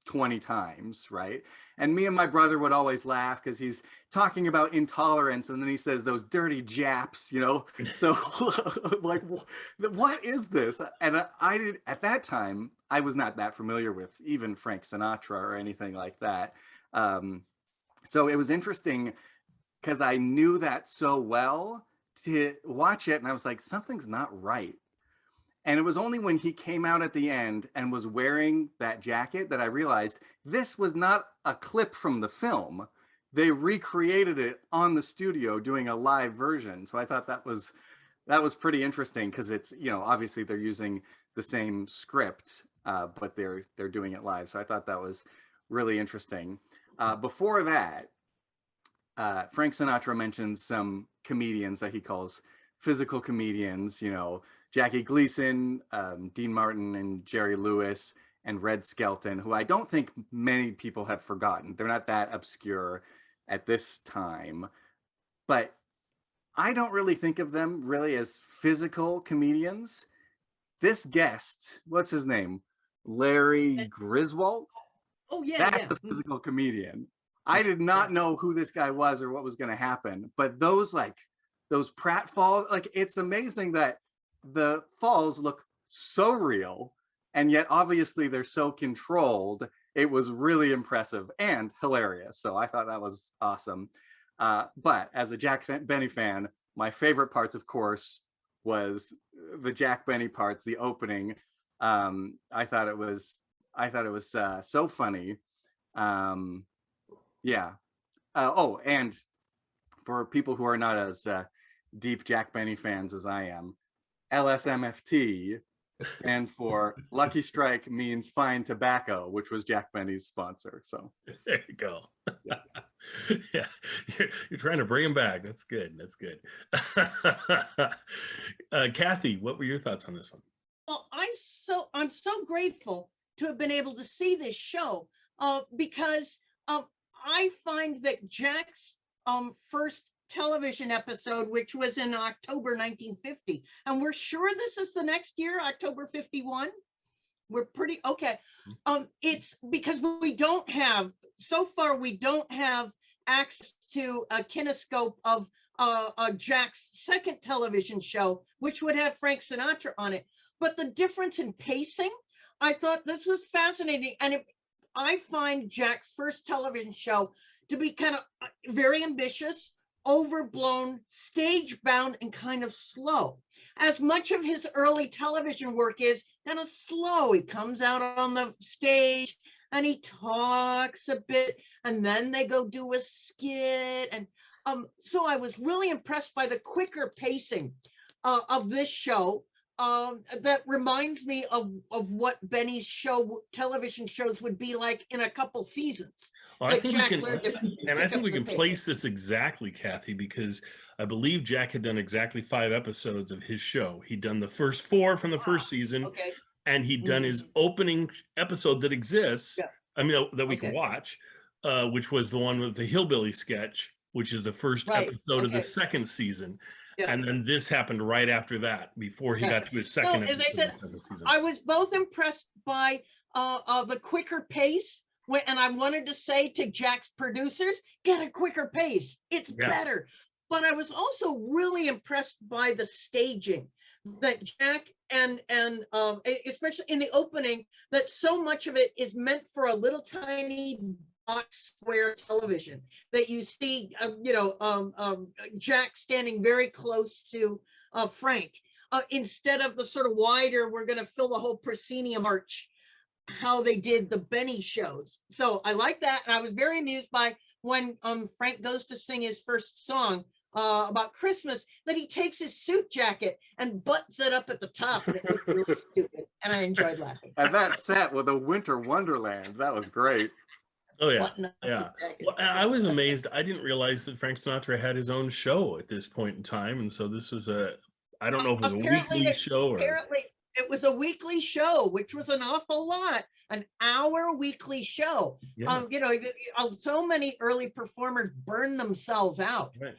20 times, right? And me and my brother would always laugh because he's talking about intolerance, and then he says those dirty Japs, So like, what is this? And I did, at that time, I was not that familiar with even Frank Sinatra or anything like that. So it was interesting, because I knew that so well, to watch it, and I was like, something's not right. And it was only when he came out at the end and was wearing that jacket that I realized this was not a clip from the film. They recreated it on the studio doing a live version. So I thought that was pretty interesting, because it's, obviously they're using the same script, but they're doing it live. So I thought that was really interesting. Before that, Frank Sinatra mentions some comedians that he calls physical comedians, Jackie Gleason, Dean Martin, and Jerry Lewis, and Red Skelton, who I don't think many people have forgotten. They're not that obscure at this time, but I don't really think of them really as physical comedians. This guest, what's his name? Larry Griswold? Oh, yeah. That's the physical comedian. I did not know who this guy was or what was going to happen, but those Pratt falls, it's amazing that the falls look so real, and yet obviously they're so controlled. It was really impressive and hilarious. So I thought that was awesome. But as a Jack Benny fan, my favorite parts, of course, was the Jack Benny parts, the opening. I thought it was so funny. Yeah. Oh, and for people who are not as deep Jack Benny fans as I am, LSMFT stands for Lucky Strike means fine tobacco, which was Jack Benny's sponsor. So there you go. Yeah, you're trying to bring him back. That's good. That's good. Kathy, what were your thoughts on this one? Well, I'm so grateful to have been able to see this show because I find that Jack's first television episode, which was in October 1950, and we're sure this is the next year, October 51. We're pretty okay. It's because we don't have access to a kinescope of Jack's second television show, which would have Frank Sinatra on it. But the difference in pacing, I thought this was fascinating. And I find Jack's first television show to be kind of very ambitious, overblown, stage bound, and kind of slow. As much of his early television work is kind of slow. He comes out on the stage and he talks a bit, and then they go do a skit. And so I was really impressed by the quicker pacing of this show. That reminds me of what Benny's television shows would be like in a couple seasons. Well, I think we can place this exactly, Kathy, because I believe Jack had done exactly 5 episodes of his show. He'd done the first 4 from the first season, okay. And he'd done his opening episode that exists, I mean, that we can watch, which was the one with the hillbilly sketch, which is the first episode of the second season. Yeah. And then this happened right after that, before he got to his second episode of the second season. I was both impressed by the quicker pace, and I wanted to say to Jack's producers, get a quicker pace. It's better. But I was also really impressed by the staging that Jack and especially in the opening, that so much of it is meant for a little tiny box square television that you see, Jack standing very close to Frank, instead of the sort of wider, we're going to fill the whole proscenium arch, how they did the Benny shows. So I like that. And I was very amused by when Frank goes to sing his first song about Christmas, that he takes his suit jacket and buttons it up at the top, and it looked really stupid. And I enjoyed laughing. And that set with a winter wonderland, that was great. Oh yeah, yeah. Well, I was amazed. I didn't realize that Frank Sinatra had his own show at this point in time, and so this was I don't know if it was a weekly show or. Apparently, it was a weekly show, which was an awful lot. An hour weekly show. Yeah. So many early performers burn themselves out. Right.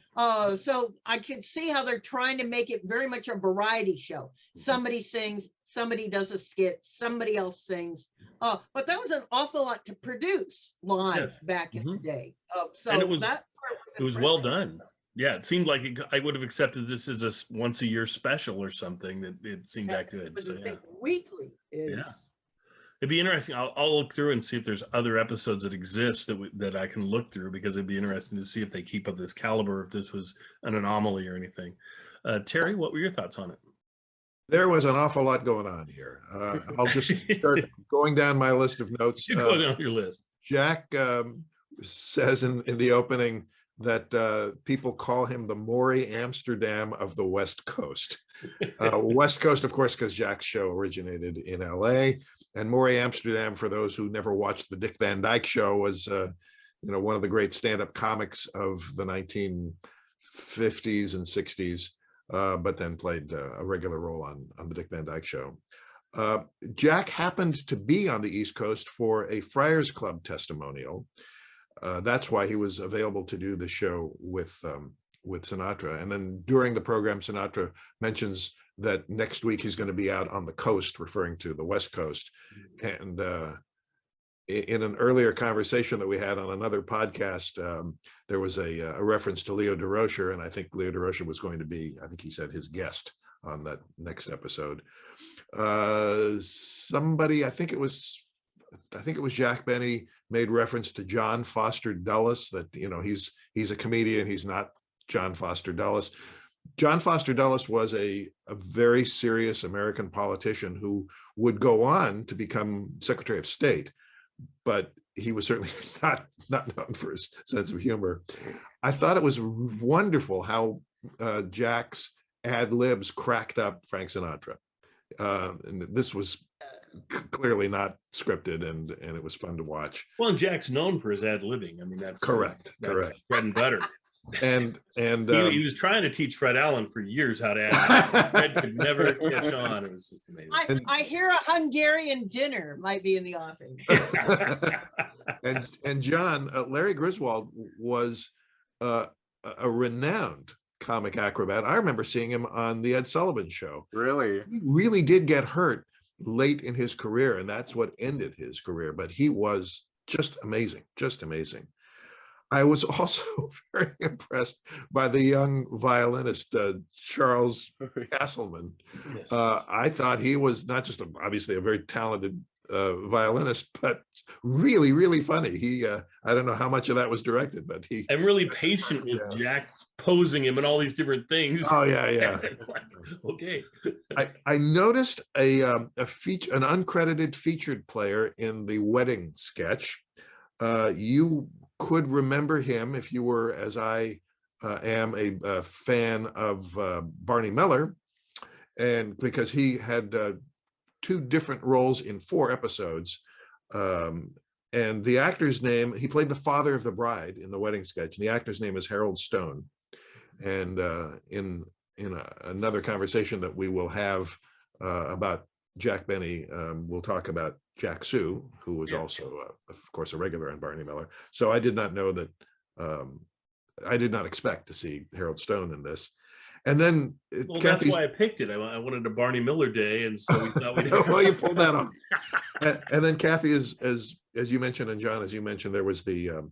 So I can see how they're trying to make it very much a variety show. Somebody sings, somebody does a skit, somebody else sings. But that was an awful lot to produce live back in the day. So and it was, that part was it was well done. Yeah, it seemed like I would have accepted this as a once a year special or something. That it seemed that good. But so, weekly is. Yeah. It'd be interesting. I'll look through and see if there's other episodes that exist that I can look through, because it'd be interesting to see if they keep up this caliber, if this was an anomaly or anything. Terry, what were your thoughts on it? There was an awful lot going on here. I'll just start going down my list of notes. Go down your list. Jack says in the opening that people call him the Maury Amsterdam of the West Coast. West Coast, of course, because Jack's show originated in L.A., and Maury Amsterdam, for those who never watched the Dick Van Dyke Show, was one of the great stand-up comics of the 1950s and 60s, but then played a regular role on the Dick Van Dyke Show. Jack happened to be on the East Coast for a Friars Club testimonial. That's why he was available to do the show with Sinatra. And then during the program, Sinatra mentions that next week he's going to be out on the coast, referring to the West Coast. And in an earlier conversation that we had on another podcast, there was a reference to Leo DeRocher, and I think Leo DeRocher was going to be, I think he said, his guest on that next episode. Somebody, I think it was Jack Benny, made reference to John Foster Dulles, that he's a comedian, he's not John Foster Dulles. John Foster Dulles was a very serious American politician who would go on to become Secretary of State, but he was certainly not known for his sense of humor. I thought it was wonderful how Jack's ad libs cracked up Frank Sinatra. And this was clearly not scripted, and it was fun to watch. Well, and Jack's known for his ad libbing. I mean, that's correct. Bread and butter. And he was trying to teach Fred Allen for years how to act. Fred could never catch on. It was just amazing. I hear a Hungarian dinner might be in the offing. and John, Larry Griswold was a renowned comic acrobat. I remember seeing him on the Ed Sullivan Show. Really? He really did get hurt late in his career, and that's what ended his career. But he was just amazing, just amazing. I was also very impressed by the young violinist, Charles Castleman. Yes. I thought he was not just obviously a very talented violinist, but really, really funny. He, I don't know how much of that was directed, but he. I'm really patient with Jack posing him and all these different things. Oh yeah. Like, okay. I noticed an uncredited featured player in the wedding sketch. You could remember him if you were, as I am, a fan of Barney Miller, and because he had 2 different roles in 4 episodes. And the actor's name, he played the father of the bride in the wedding sketch, and the actor's name is Harold Stone. And in another conversation that we will have about Jack Benny, we'll talk about Jack Sue, who was also, of course, a regular on Barney Miller. So I did not know that, I did not expect to see Harold Stone in this. And then that's why I picked it. I wanted a Barney Miller day, and so we thought we'd. Well, you pulled that off. And then Kathy, as you mentioned, and John, as you mentioned, there was the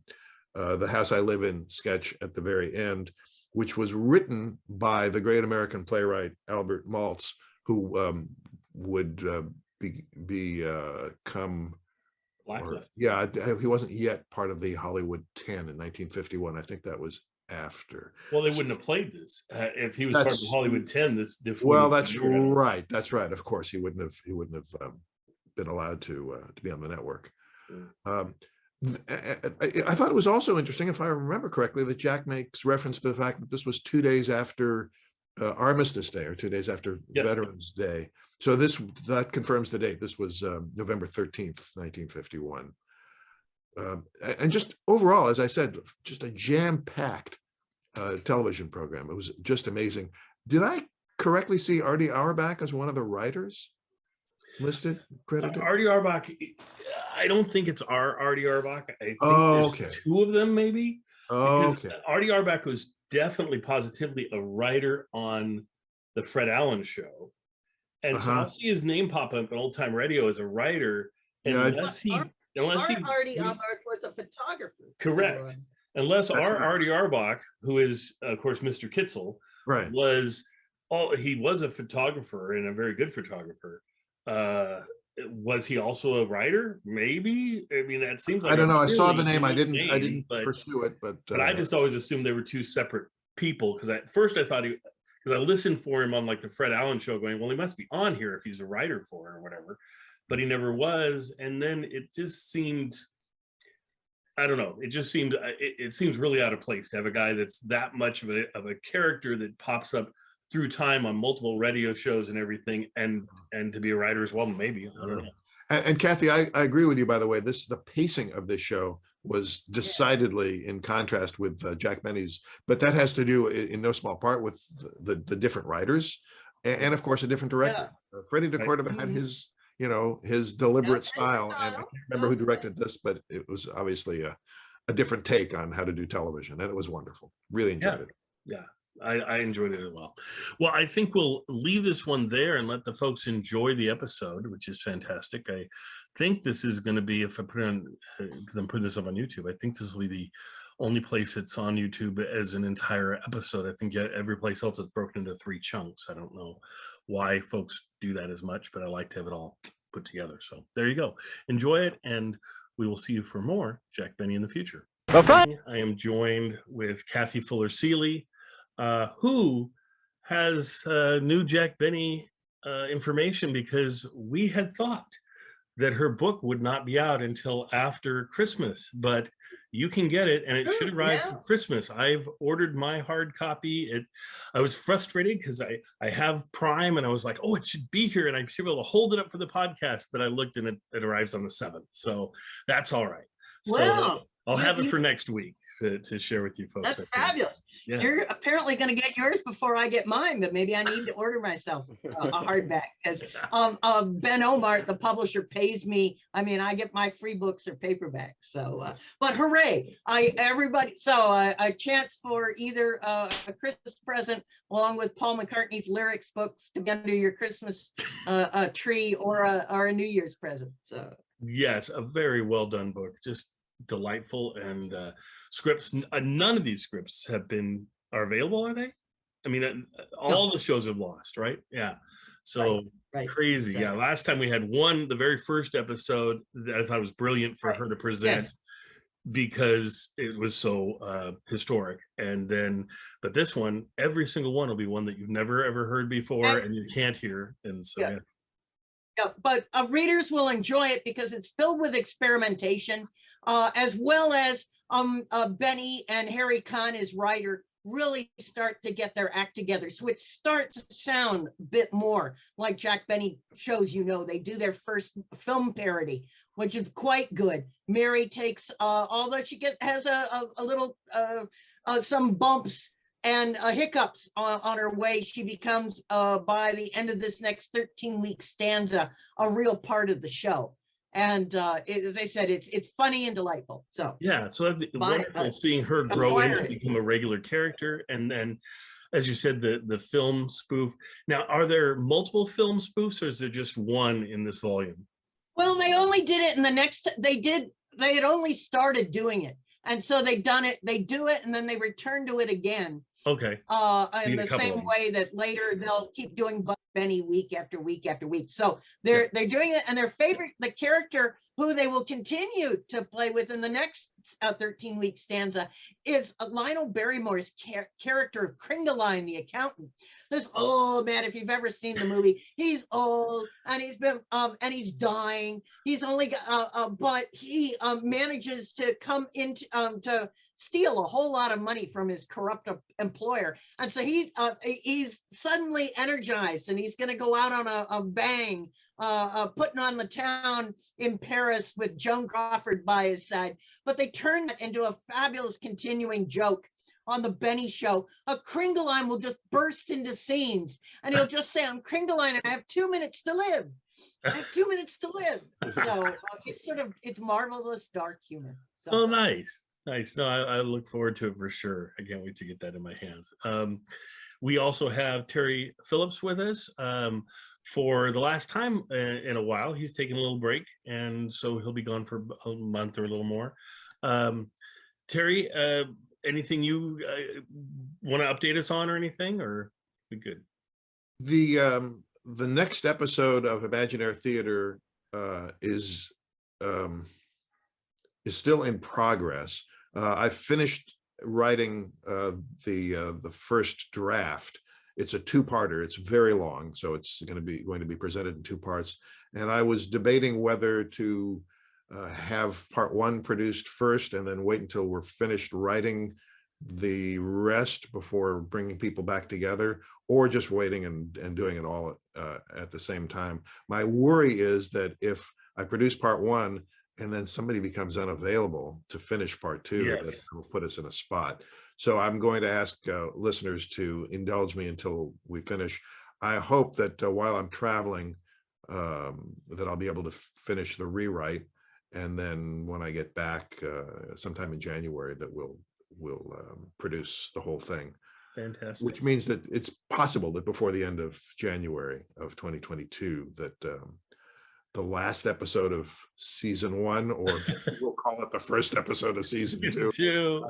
House I Live In sketch at the very end, which was written by the great American playwright Albert Maltz, who would become. He wasn't yet part of the Hollywood 10 in 1951. I think that was after. Well, they wouldn't have played this if he was part of the Hollywood 10. This well, that's right. That's right. Of course, he wouldn't have been allowed to be on the network. I thought it was also interesting, if I remember correctly, that Jack makes reference to the fact that this was 2 days after Armistice Day, or 2 days after Veterans Day. So that confirms the date. This was November 13th, 1951. And just overall, as I said, just a jam-packed television program. It was just amazing. Did I correctly see Artie Auerbach as one of the writers listed, credited? Artie Auerbach, I don't think it's Artie Auerbach. I think there's 2 of them, maybe. Oh, okay. Artie Auerbach was definitely, positively a writer on the Fred Allen Show. And so I'll see his name pop up on Old Time Radio as a writer, unless he Artie Auerbach was a photographer. Correct. So, unless Artie Auerbach, who is of course Mr. Kitzel, right, he was a photographer, and a very good photographer. Was he also a writer? Maybe. I mean, that seems like, I don't know. I saw the name. I didn't pursue it, but I just always assumed they were 2 separate people, because at first I thought because I listened for him on like the Fred Allen Show, going, well, he must be on here if he's a writer for it or whatever, but he never was. And then it just seemed, I don't know, it just seemed, it seems really out of place to have a guy that's that much of a character that pops up through time on multiple radio shows and everything, and to be a writer as well. Maybe, I don't know. And Kathy, I agree with you, by the way. The pacing of this show was decidedly in contrast with Jack Benny's, but that has to do in no small part with the different writers, and of course a different director. Freddie DeCordova had his deliberate style, and I can't remember who directed this, but it was obviously a different take on how to do television, and it was wonderful. Really enjoyed it. Yeah. I enjoyed it as well. Well, I think we'll leave this one there and let the folks enjoy the episode, which is fantastic. I think this is going to be, if I put it on, because I'm putting this up on YouTube, I think this will be the only place it's on YouTube as an entire episode. I think every place else is broken into 3 chunks. I don't know why folks do that as much, but I like to have it all put together. So there you go. Enjoy it, and we will see you for more Jack Benny in the future. I am joined with Kathy Fuller-Seeley, who has new Jack Benny information, because we had thought that her book would not be out until after Christmas, but you can get it, and it should arrive for Christmas. I've ordered my hard copy. I was frustrated because I have Prime, and I was like, oh, it should be here, and I should be able to hold it up for the podcast, but I looked, and it arrives on the 7th, so that's all right. Wow. So I'll have it for next week to share with you folks. That's fabulous. Yeah. You're apparently going to get yours before I get mine, but maybe I need to order myself a hardback, because Ben Omar, the publisher, pays me. I mean, I get my free books or paperbacks. So, but hooray! A chance for either a Christmas present along with Paul McCartney's lyrics books to be under your Christmas tree, or a New Year's present. So yes, a very well done book. Just delightful, and scripts. None of these scripts are available, are they? I mean, all the shows have lost, right? Yeah. So right. Crazy. Exactly. Yeah. Last time we had one, the very first episode, that I thought was brilliant for her to present, because it was so historic. And then, but this one, every single one will be one that you've never ever heard before, and you can't hear. And so yeah, but readers will enjoy it because it's filled with experimentation, as well as Benny and Harry Kahn, his writer, really start to get their act together. So it starts to sound a bit more like Jack Benny shows. They do their first film parody, which is quite good. Mary takes, although she has a little, some bumps and hiccups on her way, she becomes, by the end of this next 13-week stanza, a real part of the show. And as I said, it's funny and delightful. So yeah, so it'd be wonderful seeing her grow into become a regular character. And then, as you said, the film spoof. Now, are there multiple film spoofs, or is there just one in this volume? Well, they only did it in the next. They had only started doing it, and so they do it, and then they return to it again. Okay. In the same way that later they'll keep doing Buck Benny week after week after week. So they're doing it, and the character who they will continue to play with in the next 13-week stanza is Lionel Barrymore's character of Kringeline, the accountant. This old man, if you've ever seen the movie, he's old and he's been and he's dying. He's only but he manages to come into to steal a whole lot of money from his corrupt employer, and so he's suddenly energized, and he's going to go out on a bang, putting on the town in Paris with Joan Crawford by his side. But they turn that into a fabulous continuing joke on the Benny show. A Kringeline will just burst into scenes, and he'll just say, "I'm Kringeline, and I have 2 minutes to live. I have 2 minutes to live." So it's marvelous dark humor. So, oh, nice. Nice. No, I look forward to it for sure. I can't wait to get that in my hands. We also have Terry Phillips with us for the last time in a while. He's taking a little break, and so he'll be gone for a month or a little more. Terry, anything you want to update us on or anything, or we good? The next episode of Imaginary Theater is still in progress. I finished writing the first draft. It's a two-parter. It's very long, so it's going to be presented in two parts. And I was debating whether to have part one produced first and then wait until we're finished writing the rest before bringing people back together, or just waiting and doing it all at the same time. My worry is that if I produce part one and then somebody becomes unavailable to finish part two, that will put us in a spot. So I'm going to ask listeners to indulge me until we finish. I hope that while I'm traveling, that I'll be able to finish the rewrite. And then when I get back sometime in January, that we'll produce the whole thing. Fantastic. Which means that it's possible that before the end of January of 2022, that the last episode of season one, or we'll call it the first episode of season two.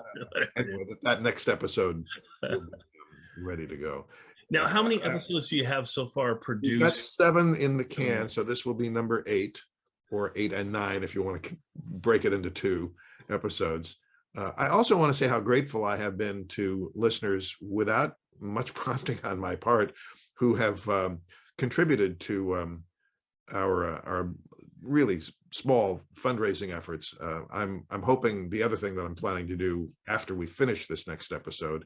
Anyway, that next episode will be ready to go. Now, how many episodes do you have so far produced? That's 7 in the can, so this will be number 8, or 8 and 9 if you want to break it into 2 episodes. I also want to say how grateful I have been to listeners without much prompting on my part, who have contributed to our really small fundraising efforts. I'm hoping the other thing that I'm planning to do after we finish this next episode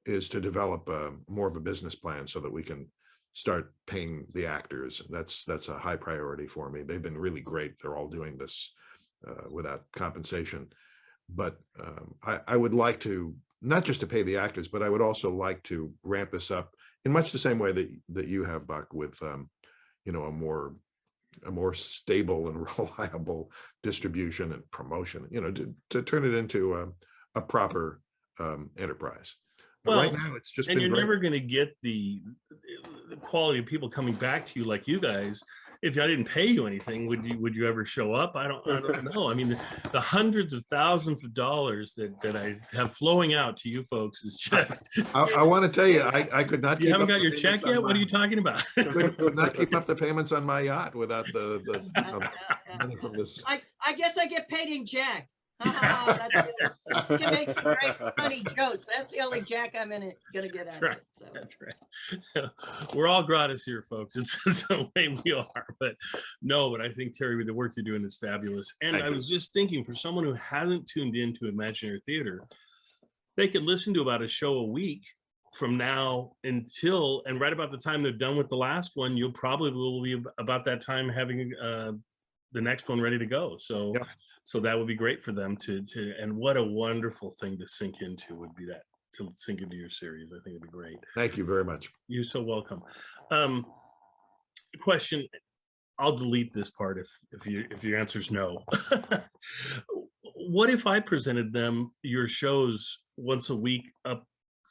is to develop more of a business plan so that we can start paying the actors. That's a high priority for me. They've been really great. They're all doing this without compensation. But I would like to, not just to pay the actors, but I would also like to ramp this up in much the same way that you have, Buck, with you know, a more stable and reliable distribution and promotion, you know, to turn it into a proper enterprise. But Well, right now, it's just and been you're great. never going to get the quality of people coming back to you like you guys. If I didn't pay you anything, would you ever show up? I don't know. I mean, the hundreds of thousands of dollars that I have flowing out to you folks is just. I want to tell you, I could not. You keep haven't up got the your payments check on yet? What my- are you talking about? could not keep up the payments on my yacht without the money from this. I guess I get paid in Jack. That's good. You can make some great funny jokes. That's the only Jack I'm gonna get out of it. So. That's right. We're all gratis here, folks. It's the way we are. But I think, Terry, the work you're doing is fabulous. And I was just thinking, for someone who hasn't tuned into imaginary theater, they could listen to about a show a week from now until, and right about the time they're done with the last one, you'll probably will be about that time having the next one ready to go. So. Yeah. So that would be great for them to, and what a wonderful thing to sink into would be that, to sink into your series. I think it'd be great. Thank you very much. You're so welcome. Question, I'll delete this part if your answer is no. What if I presented them your shows once a week up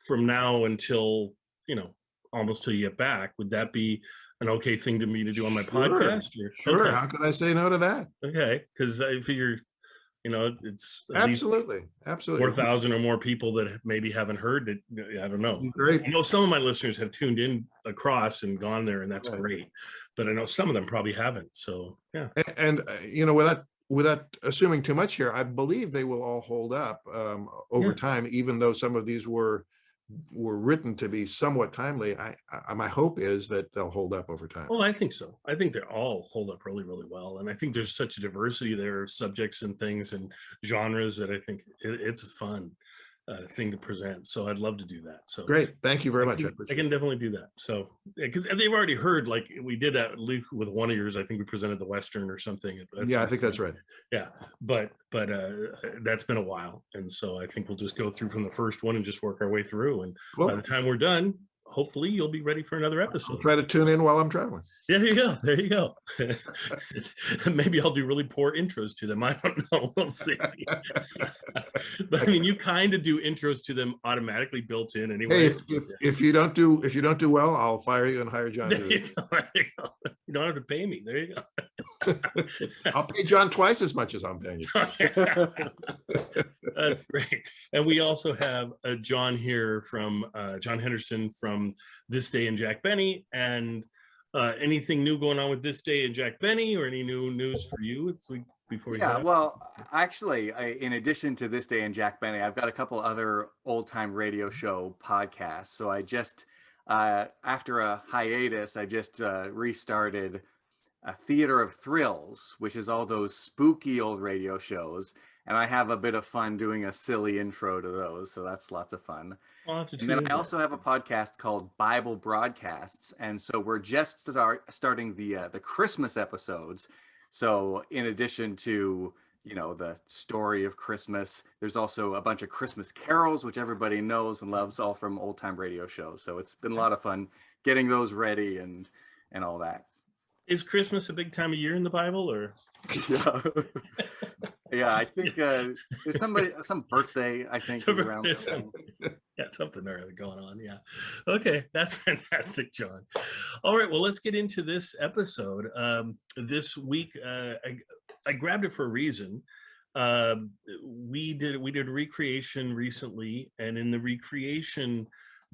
from now until, you know, almost till you get back? Would that be an okay thing to me to do on my podcast? Sure. Okay. How could I say no to that? Okay, because I figure, you know, it's absolutely 4,000 or more people that maybe haven't heard it. I don't know. Great. I know some of my listeners have tuned in across and gone there, and that's great. But I know some of them probably haven't. So yeah. And you know, without assuming too much here, I believe they will all hold up over time, even though some of these were written to be somewhat timely. My hope is that they'll hold up over time. Well, I think so. I think they all hold up really, really well. And I think there's such a diversity there of subjects and things and genres that I think it's a fun thing to present. So I'd love to do that. So great. Thank you very much. I can definitely do that. So because they've already heard, like we did that with one of yours. I think we presented the Western or something. Yeah, I think that's right. Yeah, but that's been a while, and so I think we'll just go through from the first one and just work our way through. And by the time we're done, hopefully you'll be ready for another episode. I'll try to tune in while I'm traveling. Yeah, there you go. There you go. Maybe I'll do really poor intros to them. I don't know. We'll see. But I mean, you kind of do intros to them automatically built in anyway. Hey, if you don't do well, I'll fire you and hire John. There you go. You don't have to pay me. There you go. I'll pay John twice as much as I'm paying you. That's great. And we also have John here from John Henderson from This Day in Jack Benny. And anything new going on with This Day in Jack Benny, or any new news for you before we well, actually, in addition to This Day in Jack Benny, I've got a couple other old time radio show podcasts. So I just after a hiatus, I just restarted a Theater of Thrills, which is all those spooky old radio shows. And I have a bit of fun doing a silly intro to those. So that's lots of fun. And then I also have a podcast called Bible Broadcasts. And so we're just starting the Christmas episodes. So in addition to, you know, the story of Christmas, there's also a bunch of Christmas carols, which everybody knows and loves, all from old time radio shows. So it's been a lot of fun getting those ready and all that. Is Christmas a big time of year in the Bible, or? Yeah, I think there's some birthday, I think, around. Yeah, something there going on. Yeah. Okay, that's fantastic, John. All right, well, let's get into this episode. This week, I grabbed it for a reason. We did a recreation recently, and in the recreation,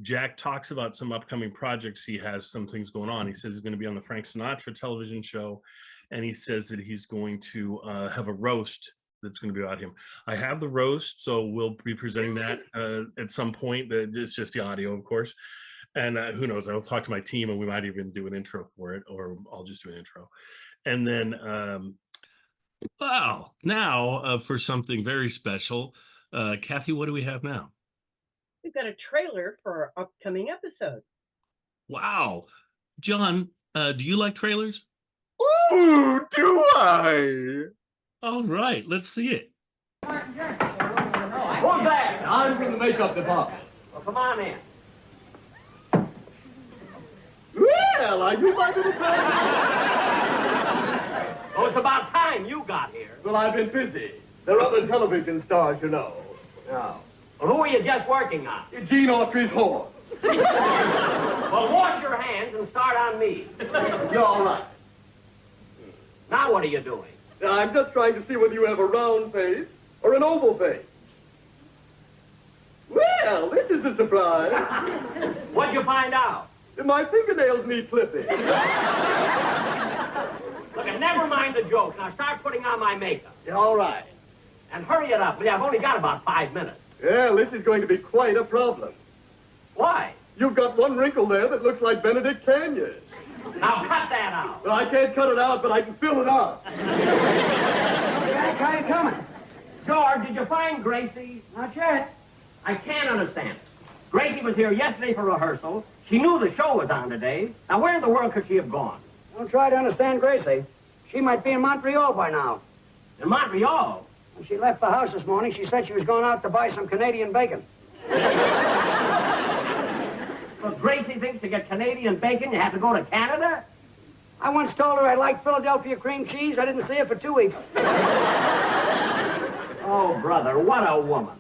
Jack talks about some upcoming projects. He has some things going on. He says he's going to be on the Frank Sinatra television show, and he says that he's going to have a roast that's going to be about him. I have the roast, so we'll be presenting that at some point. It's just the audio, of course. And who knows, I'll talk to my team and we might even do an intro for it, or I'll just do an intro. And then Wow. Now, for something very special, Kathy, what do we have now? We've got a trailer for our upcoming episode. Wow. John, do you like trailers? Ooh, do I? All right, let's see it. Who's there? I'm from the makeup department. Well, come on in. Well, are you my little friend? Oh, it's about time you got here. Well, I've been busy. There are other television stars, you know. No. Well, who are you just working on? Gene Autry's horse. Well, wash your hands and start on me. You're all right. Now what are you doing? I'm just trying to see whether you have a round face or an oval face. Well, this is a surprise. What'd you find out? My fingernails need clipping. Look, never mind the joke. Now start putting on my makeup. Yeah, all right. And hurry it up. I've only got about 5 minutes. Well, this is going to be quite a problem. Why? You've got one wrinkle there that looks like Benedict Canyon. Now cut that out. Well, I can't cut it out, but I can fill it up. Jack, how you coming? George, did you find Gracie? Not yet. I can't understand it. Gracie was here yesterday for rehearsal. She knew the show was on today. Now, where in the world could she have gone? Don't try to understand Gracie. She might be in Montreal by now. In Montreal? When she left the house this morning, she said she was going out to buy some Canadian bacon. But Gracie thinks to get Canadian bacon, you have to go to Canada? I once told her I liked Philadelphia cream cheese. I didn't see her for 2 weeks. Oh, brother, what a woman.